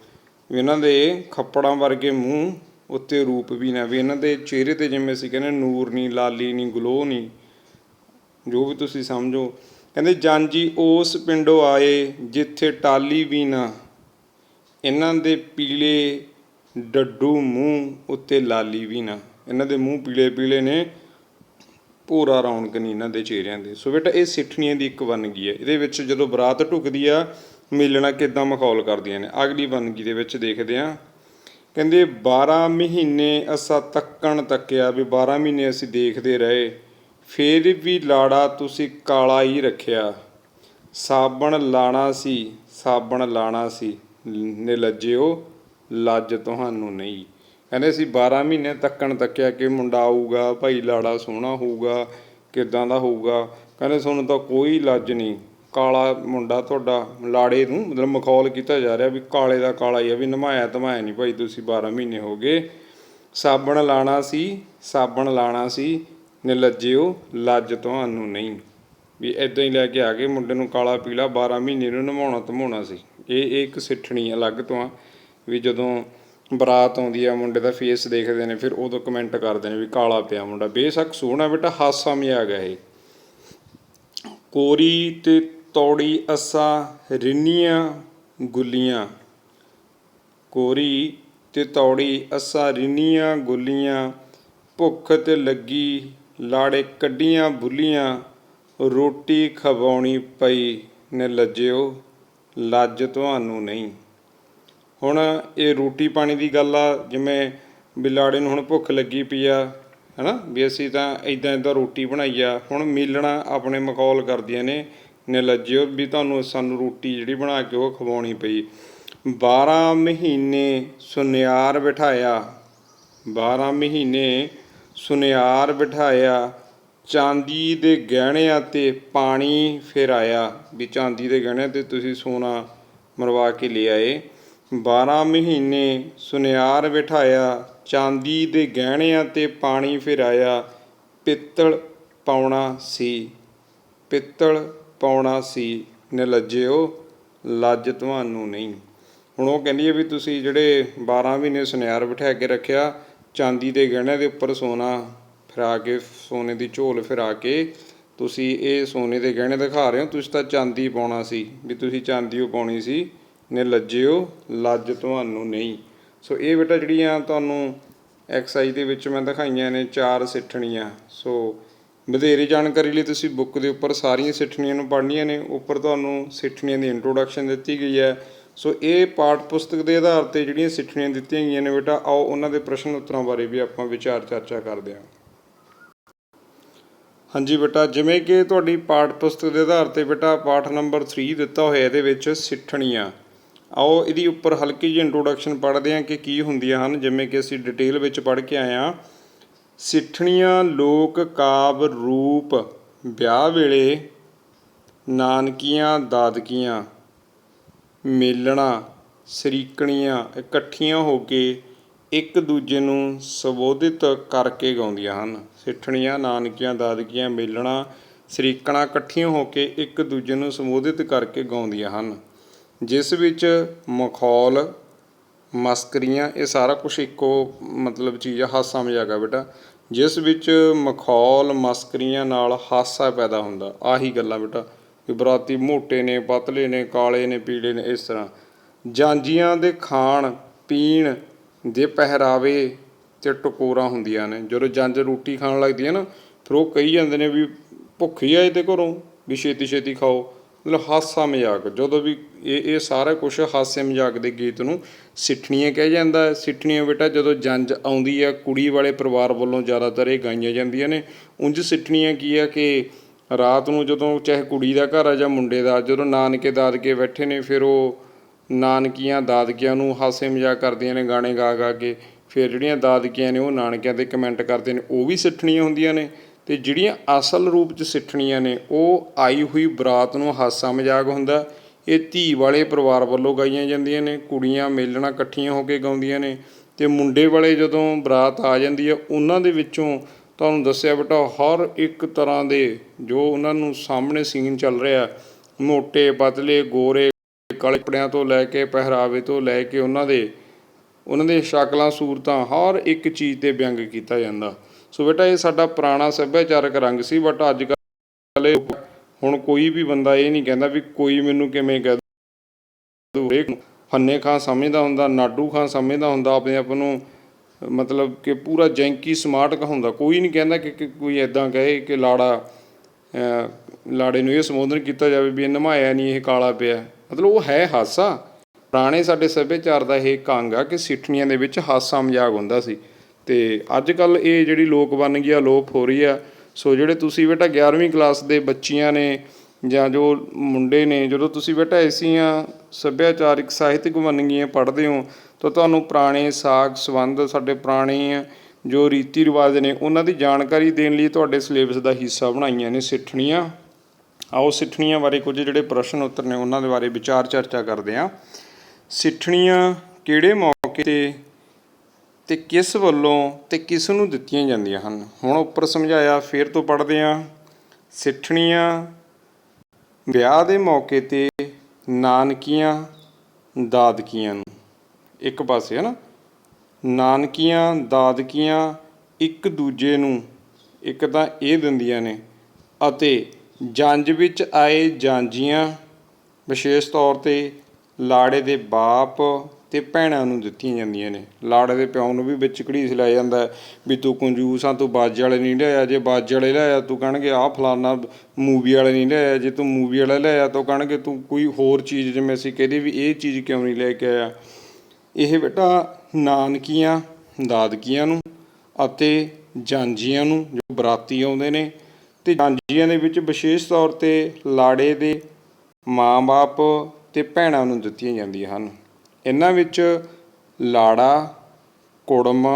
ਵੀ ਇਹਨਾਂ ਦੇ ਖੱਪੜਾਂ ਵਰਗੇ ਮੂੰਹ ਉੱਤੇ ਰੂਪ ਵੀ ਨਾ, ਵੀ ਇਹਨਾਂ ਦੇ ਚਿਹਰੇ 'ਤੇ ਜਿਵੇਂ ਅਸੀਂ ਕਹਿੰਦੇ ਨੂਰ ਨਹੀਂ, ਲਾਲੀ ਨਹੀਂ, ਗਲੋ ਨਹੀਂ, ਜੋ ਵੀ ਤੁਸੀਂ ਸਮਝੋ। ਕਹਿੰਦੇ ਜਾਂਜੀ ਉਸ ਪਿੰਡੋਂ ਆਏ ਜਿੱਥੇ ਟਾਲੀ ਵੀ ਨਾ, ਇਹਨਾਂ ਦੇ ਪੀਲੇ ਡੱਡੂ ਮੂੰਹ ਉੱਤੇ ਲਾਲੀ ਵੀ ਨਾ, ਇਹਨਾਂ ਦੇ ਮੂੰਹ ਪੀਲੇ ਪੀਲੇ ਨੇ, ਭੋਰਾ ਰੌਣਕ ਨਹੀਂ ਇਹਨਾਂ ਦੇ ਚਿਹਰਿਆਂ ਦੇ। ਸੋ ਬੇਟਾ ਇਹ ਸਿੱਠਣੀਆਂ ਦੀ ਇੱਕ ਵੰਨਗੀ ਹੈ। ਇਹਦੇ ਵਿੱਚ ਜਦੋਂ ਬਰਾਤ ਢੁਕਦੀ ਆ, ਮੇਲਣਾ ਕਿੱਦਾਂ ਮਖੌਲ ਕਰਦੀਆਂ ਨੇ। ਅਗਲੀ ਵੰਨਗੀ ਦੇ ਵਿੱਚ ਦੇਖਦੇ ਹਾਂ। ਕਹਿੰਦੇ 12 ਮਹੀਨੇ ਅਸਾਂ ਤੱਕਣ ਤੱਕਿਆ, ਵੀ 12 ਮਹੀਨੇ ਅਸੀਂ ਦੇਖਦੇ ਰਹੇ, ਫਿਰ ਵੀ ਲਾੜਾ ਤੁਸੀਂ ਕਾਲਾ ਹੀ ਰੱਖਿਆ, ਸਾਬਣ ਲਾਣਾ ਸੀ, ਸਾਬਣ ਲਾਣਾ ਸੀ, ਨਿਲੱਜਿਓ ਲੱਜ ਤੁਹਾਨੂੰ ਨਹੀਂ। ਕਹਿੰਦੇ ਅਸੀਂ 12 ਮਹੀਨੇ ਤੱਕਣ ਤੱਕਿਆ ਕਿ ਮੁੰਡਾ ਆਊਗਾ, ਭਾਈ ਲਾੜਾ ਸੋਹਣਾ ਹੋਊਗਾ, ਕਿੱਦਾਂ ਦਾ ਹੋਊਗਾ, ਕਹਿੰਦੇ ਤੁਹਾਨੂੰ ਤਾਂ ਕੋਈ ਲੱਜ ਨਹੀਂ, ਕਾਲਾ ਮੁੰਡਾ ਤੁਹਾਡਾ। ਲਾੜੇ ਨੂੰ ਮਤਲਬ ਮਖੌਲ ਕੀਤਾ ਜਾ ਰਿਹਾ ਵੀ ਕਾਲੇ ਦਾ ਕਾਲਾ ਹੀ ਆ, ਵੀ ਨਮਾਇਆ ਧਮਾਇਆ ਨਹੀਂ ਭਾਈ ਤੁਸੀਂ, 12 ਮਹੀਨੇ ਹੋ ਗਏ। ਸਾਬਣ ਲਾਣਾ ਸੀ, ਸਾਬਣ ਲਾਣਾ ਸੀ, ਨਿਲੱਜਿਓ ਲੱਜ ਤੁਹਾਨੂੰ ਨਹੀਂ, ਵੀ ਇੱਦਾਂ ਹੀ ਲੈ ਕੇ ਆ ਗਏ ਮੁੰਡੇ ਨੂੰ ਕਾਲਾ ਪੀਲਾ, 12 ਮਹੀਨੇ ਨੂੰ ਨਵਾਉਣਾ ਧਮਾਉਣਾ ਸੀ। ਇਹ ਇੱਕ ਸਿੱਠਣੀ ਅਲੱਗ ਤੋਂ ਆ, ਵੀ ਜਦੋਂ ਬਰਾਤ ਆਉਂਦੀ ਆ ਮੁੰਡੇ ਦਾ ਫੇਸ ਦੇਖਦੇ ਨੇ, ਫਿਰ ਉਦੋਂ ਕਮੈਂਟ ਕਰਦੇ ਨੇ ਵੀ ਕਾਲਾ ਪਿਆ ਮੁੰਡਾ। ਬੇਸ਼ੱਕ ਸੋਹਣਾ ਬੇਟਾ, ਹਾਸਾ ਮਜ਼ਾਕ ਹੈ ਇਹ। ਕੋਰੀ ਤੇ ਤੌੜੀ ਅਸਾਂ ਰਿੰਨੀਆਂ ਗੁੱਲੀਆਂ, ਕੋਰੀ ਤੇ ਤੌੜੀ ਅਸਾਂ ਰਿੰਨੀਆਂ ਗੁੱਲੀਆਂ, ਭੁੱਖ ਤੇ ਲੱਗੀ ਲਾੜੇ ਕੱਢੀਆਂ ਬੁੱਲੀਆਂ, ਰੋਟੀ ਖਵਾਉਣੀ ਪਈ ਨਿਲੱਜਿਓ ਲੱਜ ਤੁਹਾਨੂੰ ਨਹੀਂ। ਹੁਣ ਇਹ ਰੋਟੀ ਪਾਣੀ ਦੀ ਗੱਲ ਆ, ਜਿਵੇਂ ਵੀ ਲਾੜੇ ਨੂੰ ਹੁਣ ਭੁੱਖ ਲੱਗੀ ਪਈ ਆ, ਹੈ ਨਾ, ਵੀ ਅਸੀਂ ਤਾਂ ਇੱਦਾਂ ਇੱਦਾਂ ਰੋਟੀ ਬਣਾਈ ਆ। ਹੁਣ ਮੇਲਣਾ ਆਪਣੇ ਮਖੌਲ ਕਰਦੀਆਂ ਨੇ ਨਿਲੱਜਿਓ, ਵੀ ਤੁਹਾਨੂੰ ਸਾਨੂੰ ਰੋਟੀ ਜਿਹੜੀ ਬਣਾ ਕੇ ਉਹ ਖਵਾਉਣੀ ਪਈ। 12 ਮਹੀਨੇ ਸੁਨਿਆਰ ਬਿਠਾਇਆ, 12 ਮਹੀਨੇ ਸੁਨਿਆਰ ਬਿਠਾਇਆ, ਚਾਂਦੀ ਦੇ ਗਹਿਣਿਆਂ 'ਤੇ ਪਾਣੀ ਫਿਰ ਆਇਆ, ਵੀ ਚਾਂਦੀ ਦੇ ਗਹਿਣਿਆਂ 'ਤੇ ਤੁਸੀਂ ਸੋਨਾ ਮਰਵਾ ਕੇ ਲੈ ਆਏ। 12 ਮਹੀਨੇ ਸੁਨਿਆਰ ਬਿਠਾਇਆ, ਚਾਂਦੀ ਦੇ ਗਹਿਣਿਆਂ 'ਤੇ ਪਾਣੀ ਫਿਰ ਆਇਆ, ਪਿੱਤਲ ਪਾਉਣਾ ਸੀ, ਪਿੱਤਲ ਪਾਉਣਾ ਸੀ, ਨਿਲੱਜਿਓ ਲੱਜ ਤੁਹਾਨੂੰ ਨਹੀਂ। ਹੁਣ ਉਹ ਕਹਿੰਦੀ ਹੈ ਵੀ ਤੁਸੀਂ ਜਿਹੜੇ 12 ਮਹੀਨੇ ਸੁਨਿਆਰ ਬਿਠਾ ਕੇ ਰੱਖਿਆ, ਚਾਂਦੀ ਦੇ ਗਹਿਣਿਆਂ ਦੇ ਉੱਪਰ ਸੋਨਾ ਫਿਰਾ ਕੇ, ਸੋਨੇ ਦੀ ਝੋਲ ਫਿਰਾ ਕੇ ਤੁਸੀਂ ਇਹ ਸੋਨੇ ਦੇ ਗਹਿਣੇ ਦਿਖਾ ਰਹੇ ਹੋ, ਤੁਸੀਂ ਤਾਂ ਚਾਂਦੀ ਪਾਉਣਾ ਸੀ, ਵੀ ਤੁਸੀਂ ਚਾਂਦੀ ਓ ਪਾਉਣੀ ਸੀ, ਨੇ ਲੱਜਿਓ ਲੱਜ ਤੁਹਾਨੂੰ ਨਹੀਂ। ਸੋ ਇਹ ਬੇਟਾ ਜਿਹੜੀਆਂ ਤੁਹਾਨੂੰ ਐਕਸਰਸਾਈਜ਼ ਦੇ ਵਿੱਚ ਮੈਂ ਦਿਖਾਈਆਂ ਨੇ 4 ਸਿੱਠਣੀਆਂ। ਸੋ ਵਧੇਰੇ ਜਾਣਕਾਰੀ ਲਈ ਤੁਸੀਂ ਬੁੱਕ ਦੇ ਉੱਪਰ ਸਾਰੀਆਂ ਸਿੱਠਣੀਆਂ ਨੂੰ ਪੜ੍ਹਨੀਆਂ ਨੇ। ਉੱਪਰ ਤੁਹਾਨੂੰ ਸਿੱਠਣੀਆਂ ਦੀ ਇੰਟਰੋਡਕਸ਼ਨ ਦਿੱਤੀ ਗਈ ਹੈ। ਸੋ ਇਹ ਪਾਠ ਪੁਸਤਕ ਦੇ ਆਧਾਰ 'ਤੇ ਜਿਹੜੀਆਂ ਸਿੱਠਣੀਆਂ ਦਿੱਤੀਆਂ ਗਈਆਂ ਨੇ ਬੇਟਾ, ਆਓ ਉਹਨਾਂ ਦੇ ਪ੍ਰਸ਼ਨ ਉੱਤਰਾਂ ਬਾਰੇ ਵੀ ਆਪਾਂ ਵਿਚਾਰ ਚਰਚਾ ਕਰਦੇ ਹਾਂ। ਹਾਂਜੀ ਬੇਟਾ, ਜਿਵੇਂ ਕਿ ਤੁਹਾਡੀ ਪਾਠ ਪੁਸਤਕ ਦੇ ਆਧਾਰ 'ਤੇ ਬੇਟਾ ਪਾਠ ਨੰਬਰ 3 ਦਿੱਤਾ ਹੋਇਆ, ਇਹਦੇ ਵਿੱਚ ਸਿੱਠਣੀਆਂ। ਆਓ ਇਹਦੀ ਉੱਪਰ ਹਲਕੀ ਜਿਹੀ ਇੰਟਰੋਡਕਸ਼ਨ ਪੜ੍ਹਦੇ ਹਾਂ ਕਿ ਕੀ ਹੁੰਦੀਆਂ ਹਨ। ਜਿਵੇਂ ਕਿ ਅਸੀਂ ਡਿਟੇਲ ਵਿੱਚ ਪੜ੍ਹ ਕੇ ਆਏ ਹਾਂ। ਸਿੱਠਣੀਆਂ ਲੋਕ ਕਾਵਿ ਰੂਪ ਵਿਆਹ ਵੇਲੇ ਨਾਨਕੀਆਂ ਦਾਦਕੀਆਂ ਮੇਲਣਾ ਸਰੀਕਣੀਆਂ ਇਕੱਠੀਆਂ ਹੋ ਕੇ ਇੱਕ ਦੂਜੇ ਨੂੰ ਸੰਬੋਧਿਤ ਕਰਕੇ ਗਾਉਂਦੀਆਂ ਹਨ। ਸਿੱਠਣੀਆਂ ਨਾਨਕੀਆਂ ਦਾਦਕੀਆਂ ਮੇਲਣਾ ਸਰੀਕਣਾ ਇਕੱਠੀਆਂ ਹੋ ਕੇ ਇੱਕ ਦੂਜੇ ਨੂੰ ਸੰਬੋਧਿਤ ਕਰਕੇ ਗਾਉਂਦੀਆਂ ਹਨ, ਜਿਸ ਵਿੱਚ ਮਖੌਲ ਮਸਕਰੀਆਂ, ਇਹ ਸਾਰਾ ਕੁਛ ਇੱਕੋ ਮਤਲਬ ਚੀਜ਼ ਆ, ਹਾਸਾ ਮਜ਼ਾਕ ਆ ਬੇਟਾ, ਜਿਸ ਵਿੱਚ ਮਖੌਲ ਮਸਕਰੀਆਂ ਨਾਲ ਹਾਸਾ ਪੈਦਾ ਹੁੰਦਾ। ਆਹੀ ਗੱਲਾਂ ਬੇਟਾ ਵੀ ਬਰਾਤੀ ਮੋਟੇ ਨੇ, ਪਤਲੇ ਨੇ, ਕਾਲੇ ਨੇ, ਪੀਲੇ ਨੇ, ਇਸ ਤਰ੍ਹਾਂ। ਜਾਂਜੀਆਂ ਦੇ ਖਾਣ ਪੀਣ ਦੇ ਪਹਿਰਾਵੇ ਅਤੇ ਟਕੋਰਾਂ ਹੁੰਦੀਆਂ ਨੇ। ਜਦੋਂ ਜੰਝ ਰੋਟੀ ਖਾਣ ਲੱਗਦੀ ਹੈ ਨਾ, ਫਿਰ ਉਹ ਕਹੀ ਜਾਂਦੇ ਨੇ ਵੀ ਭੁੱਖੀ ਆਏ ਤੇ ਘਰੋਂ, ਵੀ ਛੇਤੀ ਛੇਤੀ ਖਾਓ, ਮਤਲਬ ਹਾਸਾ ਮਜ਼ਾਕ। ਜਦੋਂ ਵੀ ਇਹ ਸਾਰਾ ਕੁਛ ਹਾਸੇ ਮਜ਼ਾਕ ਦੇ ਗੀਤ ਨੂੰ ਸਿੱਠਣੀਆਂ ਕਿਹਾ ਜਾਂਦਾ। ਸਿੱਠਣੀਆਂ ਬੇਟਾ ਜਦੋਂ ਜੰਝ ਆਉਂਦੀ ਆ, ਕੁੜੀ ਵਾਲੇ ਪਰਿਵਾਰ ਵੱਲੋਂ ਜ਼ਿਆਦਾਤਰ ਇਹ ਗਾਈਆਂ ਜਾਂਦੀਆਂ ਨੇ। ਉਂਝ ਸਿੱਠਣੀਆਂ ਕੀ ਆ ਕਿ ਰਾਤ ਨੂੰ ਜਦੋਂ ਚਾਹੇ ਕੁੜੀ ਦਾ ਘਰ ਆ ਜਾਂ ਮੁੰਡੇ ਦਾ, ਜਦੋਂ ਨਾਨਕੇ ਦਾਦਕੇ ਬੈਠੇ ਨੇ, ਫਿਰ ਉਹ ਨਾਨਕੀਆਂ ਦਾਦਕਿਆਂ ਨੂੰ ਹਾਸੇ ਮਜ਼ਾਕ ਕਰਦੀਆਂ ਨੇ ਗਾਣੇ ਗਾ ਗਾ ਕੇ। ਫਿਰ ਜਿਹੜੀਆਂ ਦਾਦਕੀਆਂ ਨੇ ਉਹ ਨਾਨਕਿਆਂ 'ਤੇ ਕਮੈਂਟ ਕਰਦੇ ਨੇ, ਉਹ ਵੀ ਸਿੱਠਣੀਆਂ ਹੁੰਦੀਆਂ ਨੇ। ਅਤੇ ਜਿਹੜੀਆਂ ਅਸਲ ਰੂਪ 'ਚ ਸਿੱਠਣੀਆਂ ਨੇ, ਉਹ ਆਈ ਹੋਈ ਬਰਾਤ ਨੂੰ ਹਾਸਾ ਮਜ਼ਾਕ ਹੁੰਦਾ। ਇਹ ਧੀ ਵਾਲੇ ਪਰਿਵਾਰ ਵੱਲੋਂ ਗਾਈਆਂ ਜਾਂਦੀਆਂ ਨੇ। ਕੁੜੀਆਂ ਮੇਲਣਾ ਇਕੱਠੀਆਂ ਹੋ ਕੇ ਗਾਉਂਦੀਆਂ ਨੇ, ਅਤੇ ਮੁੰਡੇ ਵਾਲੇ ਜਦੋਂ ਬਰਾਤ ਆ ਜਾਂਦੀ ਹੈ, ਉਹਨਾਂ ਦੇ ਵਿੱਚੋਂ ਤੁਹਾਨੂੰ ਦੱਸਿਆ ਬੇਟਾ ਹਰ ਇੱਕ ਤਰ੍ਹਾਂ ਦੇ ਜੋ ਉਹਨਾਂ ਨੂੰ ਸਾਹਮਣੇ ਸੀਨ ਚੱਲ ਰਿਹਾ, ਮੋਟੇ ਪਤਲੇ ਗੋਰੇ ਕਾਲੇ ਕੱਪੜਿਆਂ ਤੋਂ ਲੈ ਕੇ ਪਹਿਰਾਵੇ ਤੋਂ ਲੈ ਕੇ ਉਹਨਾਂ ਦੇ ਸ਼ਕਲਾਂ ਸੂਰਤਾਂ, ਹਰ ਇੱਕ ਚੀਜ਼ 'ਤੇ ਵਿਅੰਗ ਕੀਤਾ ਜਾਂਦਾ। ਸੋ ਬੇਟਾ ਇਹ ਸਾਡਾ ਪੁਰਾਣਾ ਸੱਭਿਆਚਾਰਕ ਰੰਗ ਸੀ। ਬਟ ਅੱਜ ਕੱਲ੍ਹ ਹੁਣ ਕੋਈ ਵੀ ਬੰਦਾ ਇਹ ਨਹੀਂ ਕਹਿੰਦਾ ਵੀ ਕੋਈ ਮੈਨੂੰ ਕਿਵੇਂ ਕਹਿ ਦੂ। ਫੰਨੇ ਖਾਂ ਸਮਝਦਾ ਹੁੰਦਾ, ਨਾਡੂ ਖਾਂ ਸਮਝਦਾ ਹੁੰਦਾ ਆਪਣੇ ਆਪ ਨੂੰ, ਮਤਲਬ ਕਿ ਪੂਰਾ ਜੈਂਕੀ ਸਮਾਰਟ ਕਹਾਉਂਦਾ। ਕੋਈ ਨਹੀਂ ਕਹਿੰਦਾ ਕਿ ਕੋਈ ਇੱਦਾਂ ਕਹੇ ਕਿ ਲਾੜੇ ਨੂੰ ਇਹ ਸੰਬੋਧਨ ਕੀਤਾ ਜਾਵੇ ਵੀ ਇਹ ਨਮਾਇਆ ਨਹੀਂ, ਇਹ ਕਾਲਾ ਪਿਆ। ਮਤਲਬ ਉਹ ਹੈ ਹਾਸਾ। ਪੁਰਾਣੇ ਸਾਡੇ ਸੱਭਿਆਚਾਰ ਦਾ ਇਹ ਇੱਕ ਅੰਗ ਆ ਕਿ ਸਿੱਠਣੀਆਂ ਦੇ ਵਿੱਚ ਹਾਸਾ ਮਜ਼ਾਕ ਹੁੰਦਾ ਸੀ। ਅਤੇ ਅੱਜ ਕੱਲ੍ਹ ਇਹ ਜਿਹੜੀ ਲੋਕ ਬਣ ਗਈ ਆ, ਅਲੋਪ ਹੋ ਰਹੀ ਆ। ਸੋ ਜਿਹੜੇ ਤੁਸੀਂ ਬੇਟਾ 11ਵੀਂ ਕਲਾਸ ਦੇ ਬੱਚੀਆਂ ਨੇ ਜਾਂ ਜੋ ਮੁੰਡੇ ਨੇ, ਜਦੋਂ ਤੁਸੀਂ ਬੇਟਾ ਐਸੀਆਂ ਸੱਭਿਆਚਾਰਕ ਸਾਹਿਤਕ ਵੰਨਗੀਆਂ ਪੜ੍ਹਦੇ ਹੋ ਤਾਂ ਤੁਹਾਨੂੰ ਪੁਰਾਣੇ ਸਾਕ ਸੰਬੰਧ, ਸਾਡੇ ਪੁਰਾਣੇ ਜੋ ਰੀਤੀ ਰਿਵਾਜ਼ ਨੇ, ਉਹਨਾਂ ਦੀ ਜਾਣਕਾਰੀ ਦੇਣ ਲਈ ਤੁਹਾਡੇ ਸਿਲੇਬਸ ਦਾ ਹਿੱਸਾ ਬਣਾਈਆਂ ਨੇ ਸਿੱਠਣੀਆਂ। ਆਓ ਸਿੱਠਣੀਆਂ ਬਾਰੇ ਕੁਝ ਜਿਹੜੇ ਪ੍ਰਸ਼ਨ ਉੱਤਰ ਨੇ ਉਹਨਾਂ ਦੇ ਬਾਰੇ ਵਿਚਾਰ ਚਰਚਾ ਕਰਦੇ ਹਾਂ। ਸਿੱਠਣੀਆਂ ਕਿਹੜੇ ਮੌਕੇ 'ਤੇ ਕਿਸ ਵੱਲੋਂ ਅਤੇ ਕਿਸ ਨੂੰ ਦਿੱਤੀਆਂ ਜਾਂਦੀਆਂ ਹਨ? ਹੁਣ ਉੱਪਰ ਸਮਝਾਇਆ, ਫਿਰ ਤੋਂ ਪੜ੍ਹਦੇ ਹਾਂ। ਸਿੱਠਣੀਆਂ ਵਿਆਹ ਦੇ ਮੌਕੇ 'ਤੇ ਨਾਨਕੀਆਂ ਦਾਦਕੀਆਂ ਨੂੰ, ਇੱਕ ਪਾਸੇ ਹੈ ਨਾ, ਨਾਨਕੀਆਂ ਦਾਦਕੀਆਂ ਇੱਕ ਦੂਜੇ ਨੂੰ ਇੱਕ ਤਾਂ ਇਹ ਦਿੰਦੀਆਂ ਨੇ, ਅਤੇ ਜੰਝ ਵਿੱਚ ਆਏ ਜਾਂਜੀਆਂ ਵਿਸ਼ੇਸ਼ ਤੌਰ 'ਤੇ ਲਾੜੇ ਦੇ ਬਾਪ ਅਤੇ ਭੈਣਾਂ ਨੂੰ ਦਿੱਤੀਆਂ ਜਾਂਦੀਆਂ ਨੇ। ਲਾੜੇ ਦੇ ਪਿਓ ਨੂੰ ਵੀ ਵਿੱਚ ਘੜੀਸ ਲਿਆ ਜਾਂਦਾ ਵੀ ਤੂੰ ਕੰਜੂਸ ਆ, ਤੂੰ ਬਾਜੇ ਵਾਲੇ ਨਹੀਂ ਲਿਆਇਆ। ਜੇ ਬਾਜੇ ਵਾਲੇ ਲਿਆਇਆ ਤੂੰ ਕਹਿਣਗੇ ਆਹ ਫਲਾਨਾ ਮੂਵੀ ਵਾਲੇ ਨਹੀਂ ਲਿਆਇਆ। ਜੇ ਤੂੰ ਮੂਵੀ ਵਾਲਾ ਲਿਆਇਆ ਤਾਂ ਕਹਿਣਗੇ ਤੂੰ ਕੋਈ ਹੋਰ ਚੀਜ਼, ਜਿਵੇਂ ਅਸੀਂ ਕਹਦੇ ਵੀ ਇਹ ਚੀਜ਼ ਕਿਉਂ ਨਹੀਂ ਲੈ ਕੇ ਆਇਆ। ਇਹ ਬੇਟਾ ਨਾਨਕੀਆਂ ਦਾਦਕੀਆਂ ਨੂੰ ਅਤੇ ਜਾਂਜੀਆਂ ਨੂੰ, ਜੋ ਬਰਾਤੀ ਆਉਂਦੇ ਨੇ, ਅਤੇ ਜਾਂਜੀਆਂ ਦੇ ਵਿੱਚ ਵਿਸ਼ੇਸ਼ ਤੌਰ 'ਤੇ ਲਾੜੇ ਦੇ ਮਾਂ ਬਾਪ ਅਤੇ ਭੈਣਾਂ ਨੂੰ ਦਿੱਤੀਆਂ ਜਾਂਦੀਆਂ ਹਨ। ਇਹਨਾਂ ਵਿੱਚ ਲਾੜਾ, ਕੁੜਮ,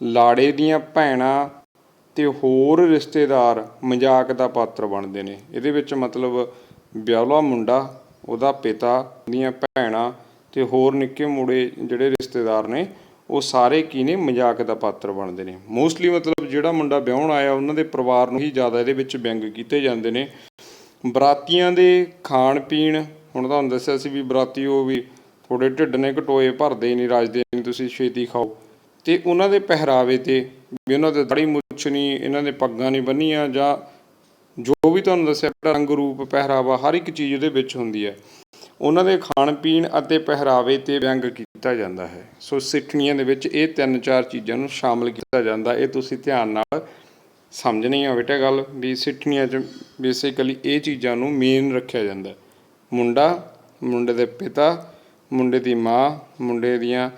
ਲਾੜੇ ਦੀਆਂ ਭੈਣਾਂ ਅਤੇ ਹੋਰ ਰਿਸ਼ਤੇਦਾਰ ਮਜ਼ਾਕ ਦਾ ਪਾਤਰ ਬਣਦੇ ਨੇ। ਇਹਦੇ ਵਿੱਚ ਮਤਲਬ ਵਿਆਹੁਲਾ ਮੁੰਡਾ, ਉਹਦਾ ਪਿਤਾ, ਉਹਦੀਆਂ ਭੈਣਾਂ ਅਤੇ ਹੋਰ ਨਿੱਕੇ ਮੋਟੇ ਜਿਹੜੇ ਰਿਸ਼ਤੇਦਾਰ ਨੇ, ਉਹ ਸਾਰੇ ਕੀ ਨੇ, ਮਜ਼ਾਕ ਦਾ ਪਾਤਰ ਬਣਦੇ ਨੇ। ਮੋਸਟਲੀ ਮਤਲਬ ਜਿਹੜਾ ਮੁੰਡਾ ਵਿਆਹੁਣ ਆਇਆ ਉਹਨਾਂ ਦੇ ਪਰਿਵਾਰ ਨੂੰ ਹੀ ਜ਼ਿਆਦਾ ਇਹਦੇ ਵਿੱਚ ਵਿਅੰਗ ਕੀਤੇ ਜਾਂਦੇ ਨੇ। ਬਰਾਤੀਆਂ ਦੇ ਖਾਣ ਪੀਣ ਹੁਣ ਤੁਹਾਨੂੰ ਦੱਸਿਆ ਸੀ ਵੀ ਬਰਾਤੀ ਉਹ ਵੀ ਤੁਹਾਡੇ ਢਿੱਡ ਨੇ ਘਟੋਏ ਭਰਦੇ ਹੀ ਨਹੀਂ, ਰਾਜਦੇ ਨਹੀਂ, ਤੁਸੀਂ ਛੇਤੀ ਖਾਓ। ਅਤੇ ਉਹਨਾਂ ਦੇ ਪਹਿਰਾਵੇ 'ਤੇ ਵੀ ਉਹਨਾਂ ਦੇ ਦਾੜੀ ਮੁੱਛ ਨਹੀਂ, ਇਹਨਾਂ ਦੇ ਪੱਗਾਂ ਨਹੀਂ ਬੰਨੀਆਂ, ਜਾਂ ਜੋ ਵੀ ਤੁਹਾਨੂੰ ਦੱਸਿਆ ਰੰਗ ਰੂਪ ਪਹਿਰਾਵਾ ਹਰ ਇੱਕ ਚੀਜ਼ ਉਹਦੇ ਵਿੱਚ ਹੁੰਦੀ ਹੈ। ਉਹਨਾਂ ਦੇ ਖਾਣ ਪੀਣ ਅਤੇ ਪਹਿਰਾਵੇ 'ਤੇ ਵਿਅੰਗ ਕੀਤਾ ਜਾਂਦਾ ਹੈ। ਸੋ ਸਿੱਠਣੀਆਂ ਦੇ ਵਿੱਚ ਇਹ 3-4 ਚੀਜ਼ਾਂ ਨੂੰ ਸ਼ਾਮਿਲ ਕੀਤਾ ਜਾਂਦਾ। ਇਹ ਤੁਸੀਂ ਧਿਆਨ ਨਾਲ ਸਮਝਣੀ ਆ ਬੇਟਾ ਗੱਲ, ਵੀ ਸਿੱਠਣੀਆਂ 'ਚ ਬੇਸਿਕਲੀ ਇਹ ਚੀਜ਼ਾਂ ਨੂੰ ਮੇਨ ਰੱਖਿਆ ਜਾਂਦਾ। ਮੁੰਡਾ, ਮੁੰਡੇ ਦੇ ਪਿਤਾ, ਮੁੰਡੇ ਦੀ ਮਾਂ, ਮੁੰਡੇ ਦੀਆਂ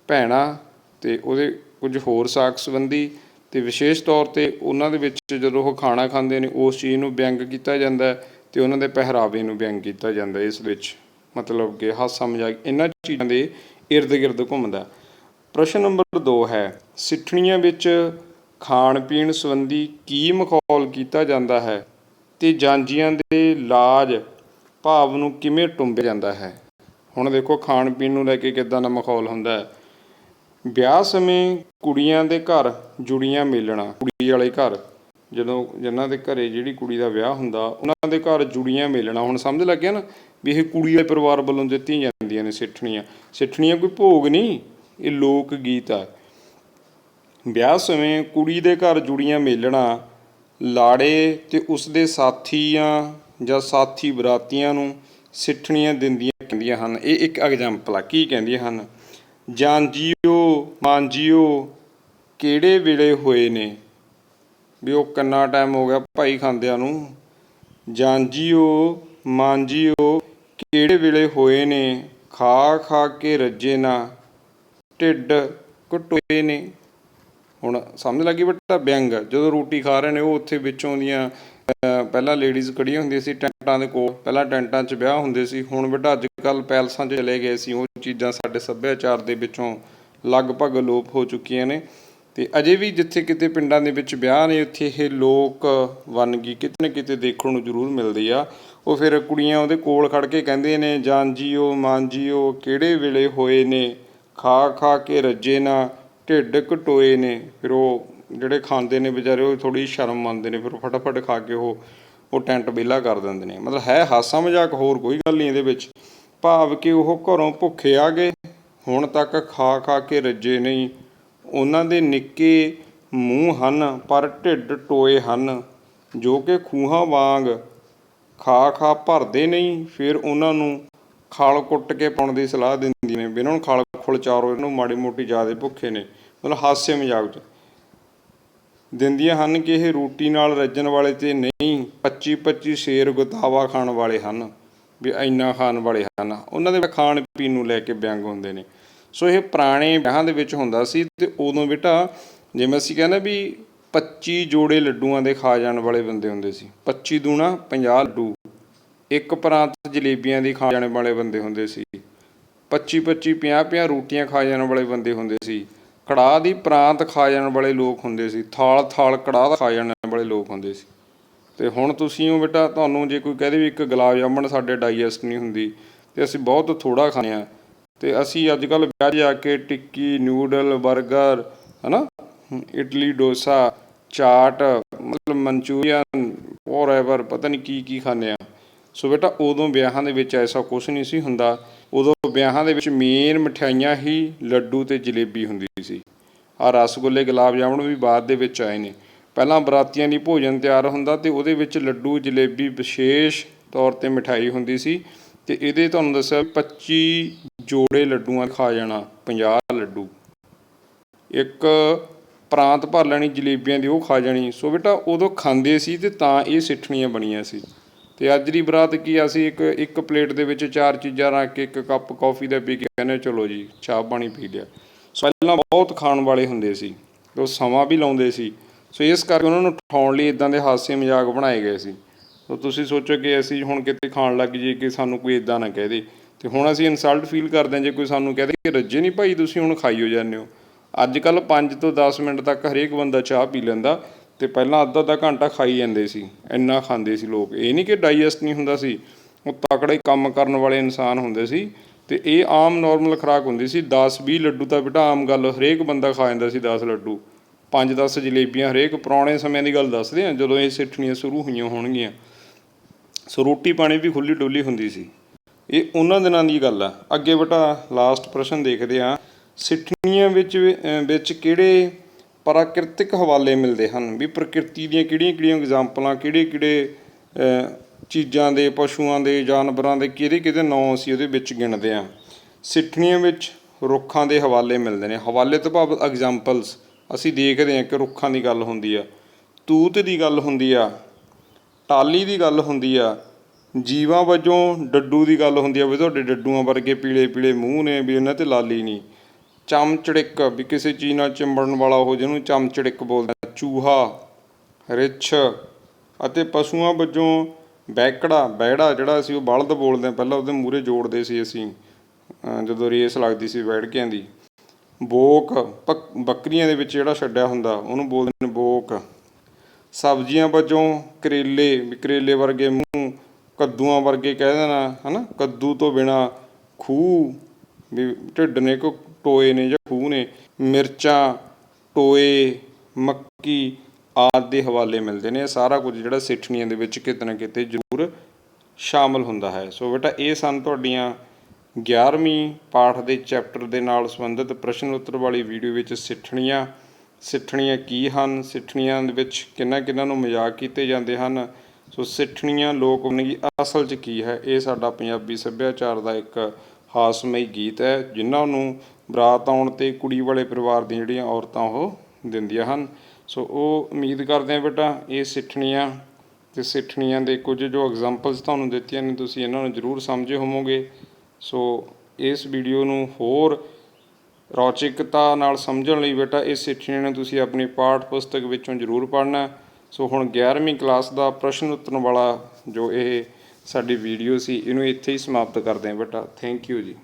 ਭੈਣਾਂ ਅਤੇ ਉਹਦੇ ਕੁਝ ਹੋਰ ਸਾਕ ਸੰਬੰਧੀ, ਅਤੇ ਵਿਸ਼ੇਸ਼ ਤੌਰ 'ਤੇ ਉਹਨਾਂ ਦੇ ਵਿੱਚ ਜਦੋਂ ਉਹ ਖਾਣਾ ਖਾਂਦੇ ਨੇ ਉਸ ਚੀਜ਼ ਨੂੰ ਵਿਅੰਗ ਕੀਤਾ ਜਾਂਦਾ ਅਤੇ ਉਹਨਾਂ ਦੇ ਪਹਿਰਾਵੇ ਨੂੰ ਵਿਅੰਗ ਕੀਤਾ ਜਾਂਦਾ। ਇਸ ਵਿੱਚ ਮਤਲਬ ਕਿ ਹਾਸਾ ਮਜ਼ਾਕ ਇਹਨਾਂ ਚੀਜ਼ਾਂ ਦੇ ਇਰਦ ਗਿਰਦ ਘੁੰਮਦਾ। ਪ੍ਰਸ਼ਨ ਨੰਬਰ 2 ਹੈ, ਸਿੱਠਣੀਆਂ ਵਿੱਚ ਖਾਣ ਪੀਣ ਸੰਬੰਧੀ ਕੀ ਮਖੌਲ ਕੀਤਾ ਜਾਂਦਾ ਹੈ ਅਤੇ ਜਾਂਝੀਆਂ ਦੇ ਲਾਜ ਭਾਵ ਨੂੰ ਕਿਵੇਂ ਟੁੰਬਿਆ ਜਾਂਦਾ ਹੈ। ਹੁਣ ਦੇਖੋ ਖਾਣ ਪੀਣ ਨੂੰ ਲੈ ਕੇ ਕਿੱਦਾਂ ਦਾ ਮਖੌਲ ਹੁੰਦਾ ਹੈ। ਵਿਆਹ ਸਮੇਂ ਕੁੜੀਆਂ ਦੇ ਘਰ ਜੁੜੀਆਂ ਮੇਲਣਾ, ਕੁੜੀ ਵਾਲੇ ਘਰ ਜਦੋਂ ਜਿਨ੍ਹਾਂ ਦੇ ਘਰ ਜਿਹੜੀ ਕੁੜੀ ਦਾ ਵਿਆਹ ਹੁੰਦਾ ਉਹਨਾਂ ਦੇ ਘਰ ਜੁੜੀਆਂ ਮੇਲਣਾ। ਹੁਣ ਸਮਝ ਲੱਗਿਆ ਨਾ ਵੀ ਇਹ ਕੁੜੀ ਦੇ ਪਰਿਵਾਰ ਵੱਲੋਂ ਦਿੱਤੀਆਂ ਜਾਂਦੀਆਂ ਨੇ ਸਿੱਠਣੀਆਂ। ਸਿੱਠਣੀਆਂ ਕੋਈ ਭੋਗ ਨਹੀਂ, ਇਹ ਲੋਕ ਗੀਤ ਆ। ਵਿਆਹ ਸਮੇਂ ਕੁੜੀ ਦੇ ਘਰ ਜੁੜੀਆਂ ਮੇਲਣਾ, ਲਾੜੇ ਅਤੇ ਉਸਦੇ ਸਾਥੀਆਂ ਜਾਂ ਸਾਥੀ ਬਰਾਤੀਆਂ ਨੂੰ ਸਿੱਠਣੀਆਂ ਦਿੰਦੀਆਂ ਕਹਿੰਦੀਆਂ ਹਨ। ਇਹ ਇੱਕ ਐਗਜਾਮਪਲ ਆ। ਕੀ ਕਹਿੰਦੀਆਂ ਹਨ? ਜਾਂਜੀਓ ਮਾਂਜੀਓ ਕਿਹੜੇ ਵੇਲੇ ਹੋਏ ਨੇ, ਵੀ ਉਹ ਕਿੰਨਾ ਟਾਈਮ ਹੋ ਗਿਆ ਭਾਈ ਖਾਂਦਿਆਂ ਨੂੰ। ਜਾਂਜੀਓ ਮਾਂਜੀਓ ਕਿਹੜੇ ਵੇਲੇ ਹੋਏ ਨੇ, ਖਾ ਖਾ ਕੇ ਰੱਜੇ ਨਾ, ਢਿੱਡ ਘਟੋਏ ਨੇ। ਹੁਣ ਸਮਝ ਲੱਗੀ ਬੇਟਾ ਵਿਅੰਗ। ਜਦੋਂ ਰੋਟੀ ਖਾ ਰਹੇ ਨੇ ਉਹ ਉੱਥੇ ਵਿੱਚੋਂ ਦੀਆਂ ਪਹਿਲਾਂ ਲੇਡੀਜ਼ ਖੜ੍ਹੀਆਂ ਹੁੰਦੀਆਂ ਸੀ ਟੈਂਟਾਂ ਦੇ ਕੋਲ, ਪਹਿਲਾਂ ਟੈਂਟਾਂ 'ਚ ਵਿਆਹ ਹੁੰਦੇ ਸੀ। ਹੁਣ ਬੇਟਾ ਅੱਜ ਕੱਲ੍ਹ ਪੈਲਸਾਂ 'ਚ ਚਲੇ ਗਏ ਸੀ। ਉਹ ਚੀਜ਼ਾਂ ਸਾਡੇ ਸੱਭਿਆਚਾਰ ਦੇ ਵਿੱਚੋਂ ਲਗਭਗ ਅਲੋਪ ਹੋ ਚੁੱਕੀਆਂ ਨੇ। ਅਤੇ ਅਜੇ ਵੀ ਜਿੱਥੇ ਕਿਤੇ ਪਿੰਡਾਂ ਦੇ ਵਿੱਚ ਵਿਆਹ ਨੇ ਉੱਥੇ ਇਹ ਲੋਕ ਵੰਨਗੀ ਕਿਤੇ ਨਾ ਕਿਤੇ ਦੇਖਣ ਨੂੰ ਜ਼ਰੂਰ ਮਿਲਦੀ ਆ। ਉਹ ਫਿਰ ਕੁੜੀਆਂ ਉਹਦੇ ਕੋਲ ਖੜ੍ਹ ਕੇ ਕਹਿੰਦੇ ਨੇ, ਜਾਂਜੀਓ ਮਾਂਜੀਓ ਕਿਹੜੇ ਵੇਲੇ ਹੋਏ ਨੇ, ਖਾ ਖਾ ਕੇ ਰੱਜੇ ਨਾ, ਢਿੱਡ ਘਟੋਏ ਨੇ। ਫਿਰ ਉਹ ਜਿਹੜੇ ਖਾਂਦੇ ਨੇ ਵਿਚਾਰੇ ਉਹ ਥੋੜ੍ਹੀ ਸ਼ਰਮ ਮੰਨਦੇ ਨੇ, ਫਿਰ ਫਟਾਫਟ ਖਾ ਕੇ ਉਹ ਟੈਂਟ ਵਿਹਲਾ ਕਰ ਦਿੰਦੇ ਨੇ। ਮਤਲਬ ਹੈ ਹਾਸਾ ਮਜ਼ਾਕ, ਹੋਰ ਕੋਈ ਗੱਲ ਨਹੀਂ ਇਹਦੇ ਵਿੱਚ। ਭਾਵ ਕਿ ਉਹ ਘਰੋਂ ਭੁੱਖੇ ਆ ਗਏ, ਹੁਣ ਤੱਕ ਖਾ ਖਾ ਕੇ ਰੱਜੇ ਨਹੀਂ। ਉਹਨਾਂ ਦੇ ਨਿੱਕੇ ਮੂੰਹ ਹਨ ਪਰ ਢਿੱਡ ਟੋਏ ਹਨ, ਜੋ ਕਿ ਖੂਹਾਂ ਵਾਂਗ ਖਾ ਖਾ ਭਰਦੇ ਨਹੀਂ। ਫਿਰ ਉਹਨਾਂ ਨੂੰ ਖਲ ਕੁੱਟ ਕੇ ਪਾਉਣ ਦੀ ਸਲਾਹ ਦਿੰਦੀ ਨੇ ਵੀ ਇਹਨਾਂ ਨੂੰ ਖਲ ਖੁਲ ਚਾਰੋ, ਇਹਨੂੰ ਮਾੜੀ ਮੋਟੀ ਜ਼ਿਆਦਾ ਭੁੱਖੇ ਨੇ। ਮਤਲਬ ਹਾਸੇ ਮਜ਼ਾਕ 'ਚ ਦਿੰਦੀਆਂ ਹਨ ਕਿ ਇਹ ਰੋਟੀ ਨਾਲ ਰੱਜਣ ਵਾਲੇ ਤੇ ਨਹੀਂ, 25-25 ਸ਼ੇਰ ਗੁਤਾਵਾ ਖਾਣ ਵਾਲੇ ਹਨ, ਵੀ ਇੰਨਾ ਖਾਣ ਵਾਲੇ ਹਨ। ਉਹਨਾਂ ਦੇ ਖਾਣ ਪੀਣ ਨੂੰ ਲੈ ਕੇ ਵਿਅੰਗ ਹੁੰਦੇ ਨੇ। ਸੋ ਇਹ ਪੁਰਾਣੇ ਵਿਆਹਾਂ ਦੇ ਵਿੱਚ ਹੁੰਦਾ ਸੀ। ਅਤੇ ਉਦੋਂ ਬੇਟਾ ਜਿਵੇਂ ਅਸੀਂ ਕਹਿੰਦੇ ਵੀ 25 ਜੋੜੇ ਲੱਡੂਆਂ ਦੇ ਖਾ ਜਾਣ ਵਾਲੇ ਬੰਦੇ ਹੁੰਦੇ ਸੀ। 25 ਦੂਣਾ 50 ਲੱਡੂ, ਇੱਕ ਪਰਾਤ ਜਲੇਬੀਆਂ ਦੀ ਖਾ ਜਾਣ ਵਾਲੇ ਬੰਦੇ ਹੁੰਦੇ ਸੀ। 25-25 50-50 ਰੋਟੀਆਂ ਖਾ ਜਾਣ ਵਾਲੇ ਬੰਦੇ ਹੁੰਦੇ ਸੀ। ਕੜਾਹ ਦੀ ਪ੍ਰਾਂਤ ਖਾ ਜਾਣ ਵਾਲੇ ਲੋਕ ਹੁੰਦੇ ਸੀ। ਥਾਲ ਥਾਲ ਕੜਾਹ ਦਾ ਖਾ ਜਾਣ ਵਾਲੇ ਲੋਕ ਹੁੰਦੇ ਸੀ। ਅਤੇ ਹੁਣ ਤੁਸੀਂ ਉਹ ਬੇਟਾ ਤੁਹਾਨੂੰ ਜੇ ਕੋਈ ਕਹਿ ਦੇ ਵੀ ਇੱਕ ਗੁਲਾਬ ਜਾਮਣ ਸਾਡੇ ਡਾਈਜੈਸਟ ਨਹੀਂ ਹੁੰਦੀ ਅਤੇ ਅਸੀਂ ਬਹੁਤ ਥੋੜ੍ਹਾ ਖਾਂਦੇ ਹਾਂ। ਅਤੇ ਅਸੀਂ ਅੱਜ ਕੱਲ੍ਹ ਵਿਆਹ ਜਾ ਕੇ ਟਿੱਕੀ, ਨਿਊਡਲ, ਬਰਗਰ, ਹੈ ਨਾ, ਇਡਲੀ, ਡੋਸਾ, ਚਾਟ, ਮਤਲਬ ਮਨਚੂਰੀਅਨ, ਫੋਰਐਵਰ ਪਤਾ ਨਹੀਂ ਕੀ ਕੀ ਖਾਂਦੇ ਹਾਂ। ਸੋ ਬੇਟਾ ਉਦੋਂ ਵਿਆਹਾਂ ਦੇ ਵਿੱਚ ਐਸਾ ਕੁਛ ਨਹੀਂ ਸੀ ਹੁੰਦਾ। ਉਦੋਂ ਵਿਆਹਾਂ ਦੇ ਵਿੱਚ ਮੇਨ ਮਠਿਆਈਆਂ ਹੀ ਲੱਡੂ ਅਤੇ ਜਲੇਬੀ ਹੁੰਦੀ ਸੀ। ਆਹ ਰਸਗੁੱਲੇ, ਗੁਲਾਬ ਜਾਮਣ ਵੀ ਬਾਅਦ ਦੇ ਵਿੱਚ ਆਏ ਨੇ। ਪਹਿਲਾਂ ਬਰਾਤੀਆਂ ਲਈ ਭੋਜਨ ਤਿਆਰ ਹੁੰਦਾ ਅਤੇ ਉਹਦੇ ਵਿੱਚ ਲੱਡੂ ਜਲੇਬੀ ਵਿਸ਼ੇਸ਼ ਤੌਰ 'ਤੇ ਮਿਠਾਈ ਹੁੰਦੀ ਸੀ। ਅਤੇ ਇਹਦੇ ਤੁਹਾਨੂੰ ਦੱਸਿਆ 25 ਜੋੜੇ ਲੱਡੂਆਂ ਖਾ ਜਾਣਾ, 50 ਲੱਡੂ, ਇੱਕ ਪ੍ਰਾਂਤ ਭਰ ਲੈਣੀ ਜਲੇਬੀਆਂ ਦੀ, ਉਹ ਖਾ ਜਾਣੀ। ਸੋ ਬੇਟਾ ਉਦੋਂ ਖਾਂਦੇ ਸੀ ਅਤੇ ਤਾਂ ਇਹ ਸਿੱਠਣੀਆਂ ਬਣੀਆਂ ਸੀ। ਅਤੇ ਅੱਜ ਦੀ ਬਰਾਤ ਕੀ ਅਸੀਂ ਇੱਕ ਪਲੇਟ ਦੇ ਵਿੱਚ 4 ਚੀਜ਼ਾਂ ਰੱਖ ਕੇ ਇੱਕ ਕੱਪ ਕੌਫੀ ਦਾ ਪੀ ਕੇ ਕਹਿੰਦੇ ਚਲੋ ਜੀ ਚਾਹ ਪਾਣੀ ਪੀ ਲਿਆ। ਸੋ ਪਹਿਲਾਂ ਬਹੁਤ ਖਾਣ ਵਾਲੇ ਹੁੰਦੇ ਸੀ, ਉਹ ਸਮਾਂ ਵੀ ਲਾਉਂਦੇ ਸੀ। ਸੋ ਇਸ ਕਰਕੇ ਉਹਨਾਂ ਨੂੰ ਉਠਾਉਣ ਲਈ ਇੱਦਾਂ ਦੇ ਹਾਸੇ ਮਜ਼ਾਕ ਬਣਾਏ ਗਏ ਸੀ। ਸੋ ਤੁਸੀਂ ਸੋਚੋ ਕਿ ਅਸੀਂ ਹੁਣ ਕਿਤੇ ਖਾਣ ਲੱਗ ਜਾਈਏ ਕਿ ਸਾਨੂੰ ਕੋਈ ਇੱਦਾਂ ਨਾ ਕਹਿ ਦੇ, ਅਤੇ ਹੁਣ ਅਸੀਂ ਇਨਸਲਟ ਫੀਲ ਕਰਦੇ ਹਾਂ ਜੇ ਕੋਈ ਸਾਨੂੰ ਕਹਿ ਦੇ ਕਿ ਰੱਜੇ ਨਹੀਂ ਭਾਈ ਤੁਸੀਂ ਹੁਣ ਖਾਈ ਹੋ ਜਾਂਦੇ ਹੋ। ਅੱਜ ਕੱਲ੍ਹ 5 ਤੋਂ 10 ਮਿੰਟ ਤੱਕ ਹਰੇਕ ਬੰਦਾ ਚਾਹ ਪੀ ਲੈਂਦਾ, ਅਤੇ ਪਹਿਲਾਂ ਅੱਧਾ ਘੰਟਾ ਖਾਈ ਜਾਂਦੇ ਸੀ। ਇੰਨਾ ਖਾਂਦੇ ਸੀ ਲੋਕ। ਇਹ ਨਹੀਂ ਕਿ ਡਾਈਜੈਸਟ ਨਹੀਂ ਹੁੰਦਾ ਸੀ, ਉਹ ਤਕੜੇ ਕੰਮ ਕਰਨ ਵਾਲੇ ਇਨਸਾਨ ਹੁੰਦੇ ਸੀ। ਅਤੇ ਇਹ ਆਮ ਨੋਰਮਲ ਖੁਰਾਕ ਹੁੰਦੀ ਸੀ। 10-20 ਲੱਡੂ ਤਾਂ ਬੇਟਾ ਆਮ ਗੱਲ, ਹਰੇਕ ਬੰਦਾ ਖਾ ਜਾਂਦਾ ਸੀ 10 ਲੱਡੂ, 5-10 ਜਲੇਬੀਆਂ। ਹਰੇਕ ਪੁਰਾਣੇ ਸਮਿਆਂ ਦੀ ਗੱਲ ਦੱਸਦੇ ਹਾਂ ਜਦੋਂ ਇਹ ਸਿੱਠਣੀਆਂ ਸ਼ੁਰੂ ਹੋਈਆਂ ਹੋਣਗੀਆਂ। ਸੋ ਰੋਟੀ ਪਾਣੀ ਵੀ ਖੁੱਲ੍ਹੀ ਡੁੱਲੀ ਹੁੰਦੀ ਸੀ। ਇਹ ਉਹਨਾਂ ਦਿਨਾਂ ਦੀ ਗੱਲ ਆ। ਅੱਗੇ ਬੇਟਾ ਲਾਸਟ ਪ੍ਰਸ਼ਨ ਦੇਖਦੇ ਹਾਂ। ਸਿੱਠਣੀਆਂ ਵਿੱਚ ਕਿਹੜੇ ਪ੍ਰਾਕਿਰਤਿਕ ਹਵਾਲੇ ਮਿਲਦੇ ਹਨ? ਵੀ ਪ੍ਰਕਿਰਤੀ ਦੀਆਂ ਕਿਹੜੀਆਂ ਐਗਜ਼ਾਮਪਲਾਂ, ਕਿਹੜੇ ਚੀਜ਼ਾਂ ਦੇ, ਪਸ਼ੂਆਂ ਦੇ, ਜਾਨਵਰਾਂ ਦੇ ਕਿਹਦੇ ਨਾਂ ਅਸੀਂ ਉਹਦੇ ਵਿੱਚ ਗਿਣਦੇ ਹਾਂ। ਸਿੱਠਣੀਆਂ ਵਿੱਚ ਰੁੱਖਾਂ ਦੇ ਹਵਾਲੇ ਮਿਲਦੇ ਨੇ। ਹਵਾਲੇ ਤੋਂ ਭਾਵ ਐਗਜ਼ਾਮਪਲਸ ਅਸੀਂ ਦੇਖਦੇ ਹਾਂ ਕਿ ਰੁੱਖਾਂ ਦੀ ਗੱਲ ਹੁੰਦੀ ਆ, ਤੂਤ ਦੀ ਗੱਲ ਹੁੰਦੀ ਆ, ਟਾਹਲੀ ਦੀ ਗੱਲ ਹੁੰਦੀ ਆ, ਜੀਵਾਂ ਵਜੋਂ ਡੱਡੂ ਦੀ ਗੱਲ ਹੁੰਦੀ ਆ ਵੀ ਤੁਹਾਡੇ ਡੱਡੂਆਂ ਵਰਗੇ ਪੀਲੇ ਪੀਲੇ ਮੂੰਹ ਨੇ, ਵੀ ਇਹਨਾਂ 'ਤੇ ਲਾਲੀ ਨਹੀਂ। ਚਮਚੜਿੱਕ, ਵੀ ਕਿਸੇ ਚੀਜ਼ ਨਾਲ ਚਿੰਬੜਨ ਵਾਲਾ ਉਹ, ਜਿਹਨੂੰ ਚਮਚੜਿੱਕ ਬੋਲਦਾ। ਚੂਹਾ, ਰਿੱਛ। ਅਤੇ ਪਸ਼ੂਆਂ ਵਜੋਂ ਬੈੜਾ ਜਿਹੜਾ ਅਸੀਂ ਉਹ ਬਲਦ ਬੋਲਦੇ ਹਾਂ, ਪਹਿਲਾਂ ਉਹਦੇ ਮੂਹਰੇ ਜੋੜਦੇ ਸੀ ਅਸੀਂ ਜਦੋਂ ਰੇਸ ਲੱਗਦੀ ਸੀ ਬੈੜਕਿਆਂ ਦੀ। ਬੋਕ, ਬੱਕਰੀਆਂ ਦੇ ਵਿੱਚ ਜਿਹੜਾ ਛੱਡਿਆ ਹੁੰਦਾ ਉਹਨੂੰ ਬੋਲਦੇ ਨੇ ਬੋਕ। ਸਬਜ਼ੀਆਂ ਵਜੋਂ ਕਰੇਲੇ, ਵੀ ਕਰੇਲੇ ਵਰਗੇ ਮੂੰਹ, ਕੱਦੂਆਂ ਵਰਗੇ ਕਹਿ ਦੇਣਾ ਹੈ ਨਾ। ਕੱਦੂ ਤੋਂ ਬਿਨਾਂ ਖੂਹ, ਵੀ ਢਿੱਡ ਨੇ ਕੋ ਟੋਏ ਨੇ ਜਾਂ ਖੂਹ ਨੇ। ਮਿਰਚਾਂ, ਟੋਏ, ਮੱਕੀ ਆਦਿ ਦੇ ਹਵਾਲੇ ਮਿਲਦੇ ਨੇ। ਇਹ ਸਾਰਾ ਕੁਝ ਜਿਹੜਾ ਸਿੱਠਣੀਆਂ ਦੇ ਵਿੱਚ ਕਿਤੇ ਨਾ ਕਿਤੇ ਜ਼ਰੂਰ ਸ਼ਾਮਲ ਹੁੰਦਾ ਹੈ। ਸੋ ਬੇਟਾ ਇਹ ਸਨ ਤੁਹਾਡੀਆਂ 11ਵੀਂ ਪਾਠ ਦੇ ਚੈਪਟਰ ਦੇ ਨਾਲ ਸੰਬੰਧਿਤ ਪ੍ਰਸ਼ਨ ਉੱਤਰ ਵਾਲੀ ਵੀਡੀਓ ਵਿੱਚ ਸਿੱਠਣੀਆਂ ਕੀ ਹਨ, ਸਿੱਠਣੀਆਂ ਦੇ ਵਿੱਚ ਕਿਹਨਾਂ ਨੂੰ ਮਜ਼ਾਕ ਕੀਤੇ ਜਾਂਦੇ ਹਨ। ਸੋ ਸਿੱਠਣੀਆਂ ਲੋਕ ਵੰਨਗੀ ਅਸਲ 'ਚ ਕੀ ਹੈ, ਇਹ ਸਾਡਾ ਪੰਜਾਬੀ ਸੱਭਿਆਚਾਰ ਦਾ ਇੱਕ ਹਾਸਮਈ ਗੀਤ ਹੈ, ਜਿਨ੍ਹਾਂ ਨੂੰ ਬਰਾਤ ਆਉਣ 'ਤੇ ਕੁੜੀ ਵਾਲੇ ਪਰਿਵਾਰ ਦੀਆਂ ਜਿਹੜੀਆਂ ਔਰਤਾਂ ਉਹ ਦਿੰਦੀਆਂ ਹਨ। ਸੋ ਉਹ ਉਮੀਦ ਕਰਦੇ ਹਾਂ ਬੇਟਾ ਇਹ ਸਿੱਠਣੀਆਂ ਅਤੇ ਸਿੱਠਣੀਆਂ ਦੇ ਕੁਝ ਜੋ ਐਗਜ਼ਾਮਪਲਸ ਤੁਹਾਨੂੰ ਦਿੱਤੀਆਂ ਨੇ ਤੁਸੀਂ ਇਹਨਾਂ ਨੂੰ ਜ਼ਰੂਰ ਸਮਝੇ ਹੋਵੋਗੇ। ਸੋ ਇਸ ਵੀਡੀਓ ਨੂੰ ਹੋਰ ਰੌਚਕਤਾ ਨਾਲ ਸਮਝਣ ਲਈ ਬੇਟਾ ਇਸ ਸਿੱਠਣੀਆਂ ਨੂੰ ਤੁਸੀਂ ਆਪਣੀ ਪਾਠ ਪੁਸਤਕ ਵਿੱਚੋਂ ਜ਼ਰੂਰ ਪੜ੍ਹਨਾ। ਸੋ ਹੁਣ 11ਵੀਂ ਕਲਾਸ ਦਾ ਪ੍ਰਸ਼ਨ ਉੱਤਰ ਵਾਲਾ ਜੋ ਇਹ ਸਾਡੀ ਵੀਡੀਓ ਸੀ, ਇਹਨੂੰ ਇੱਥੇ ਹੀ ਸਮਾਪਤ ਕਰਦੇ ਹਾਂ ਬੇਟਾ। ਥੈਂਕ ਯੂ ਜੀ।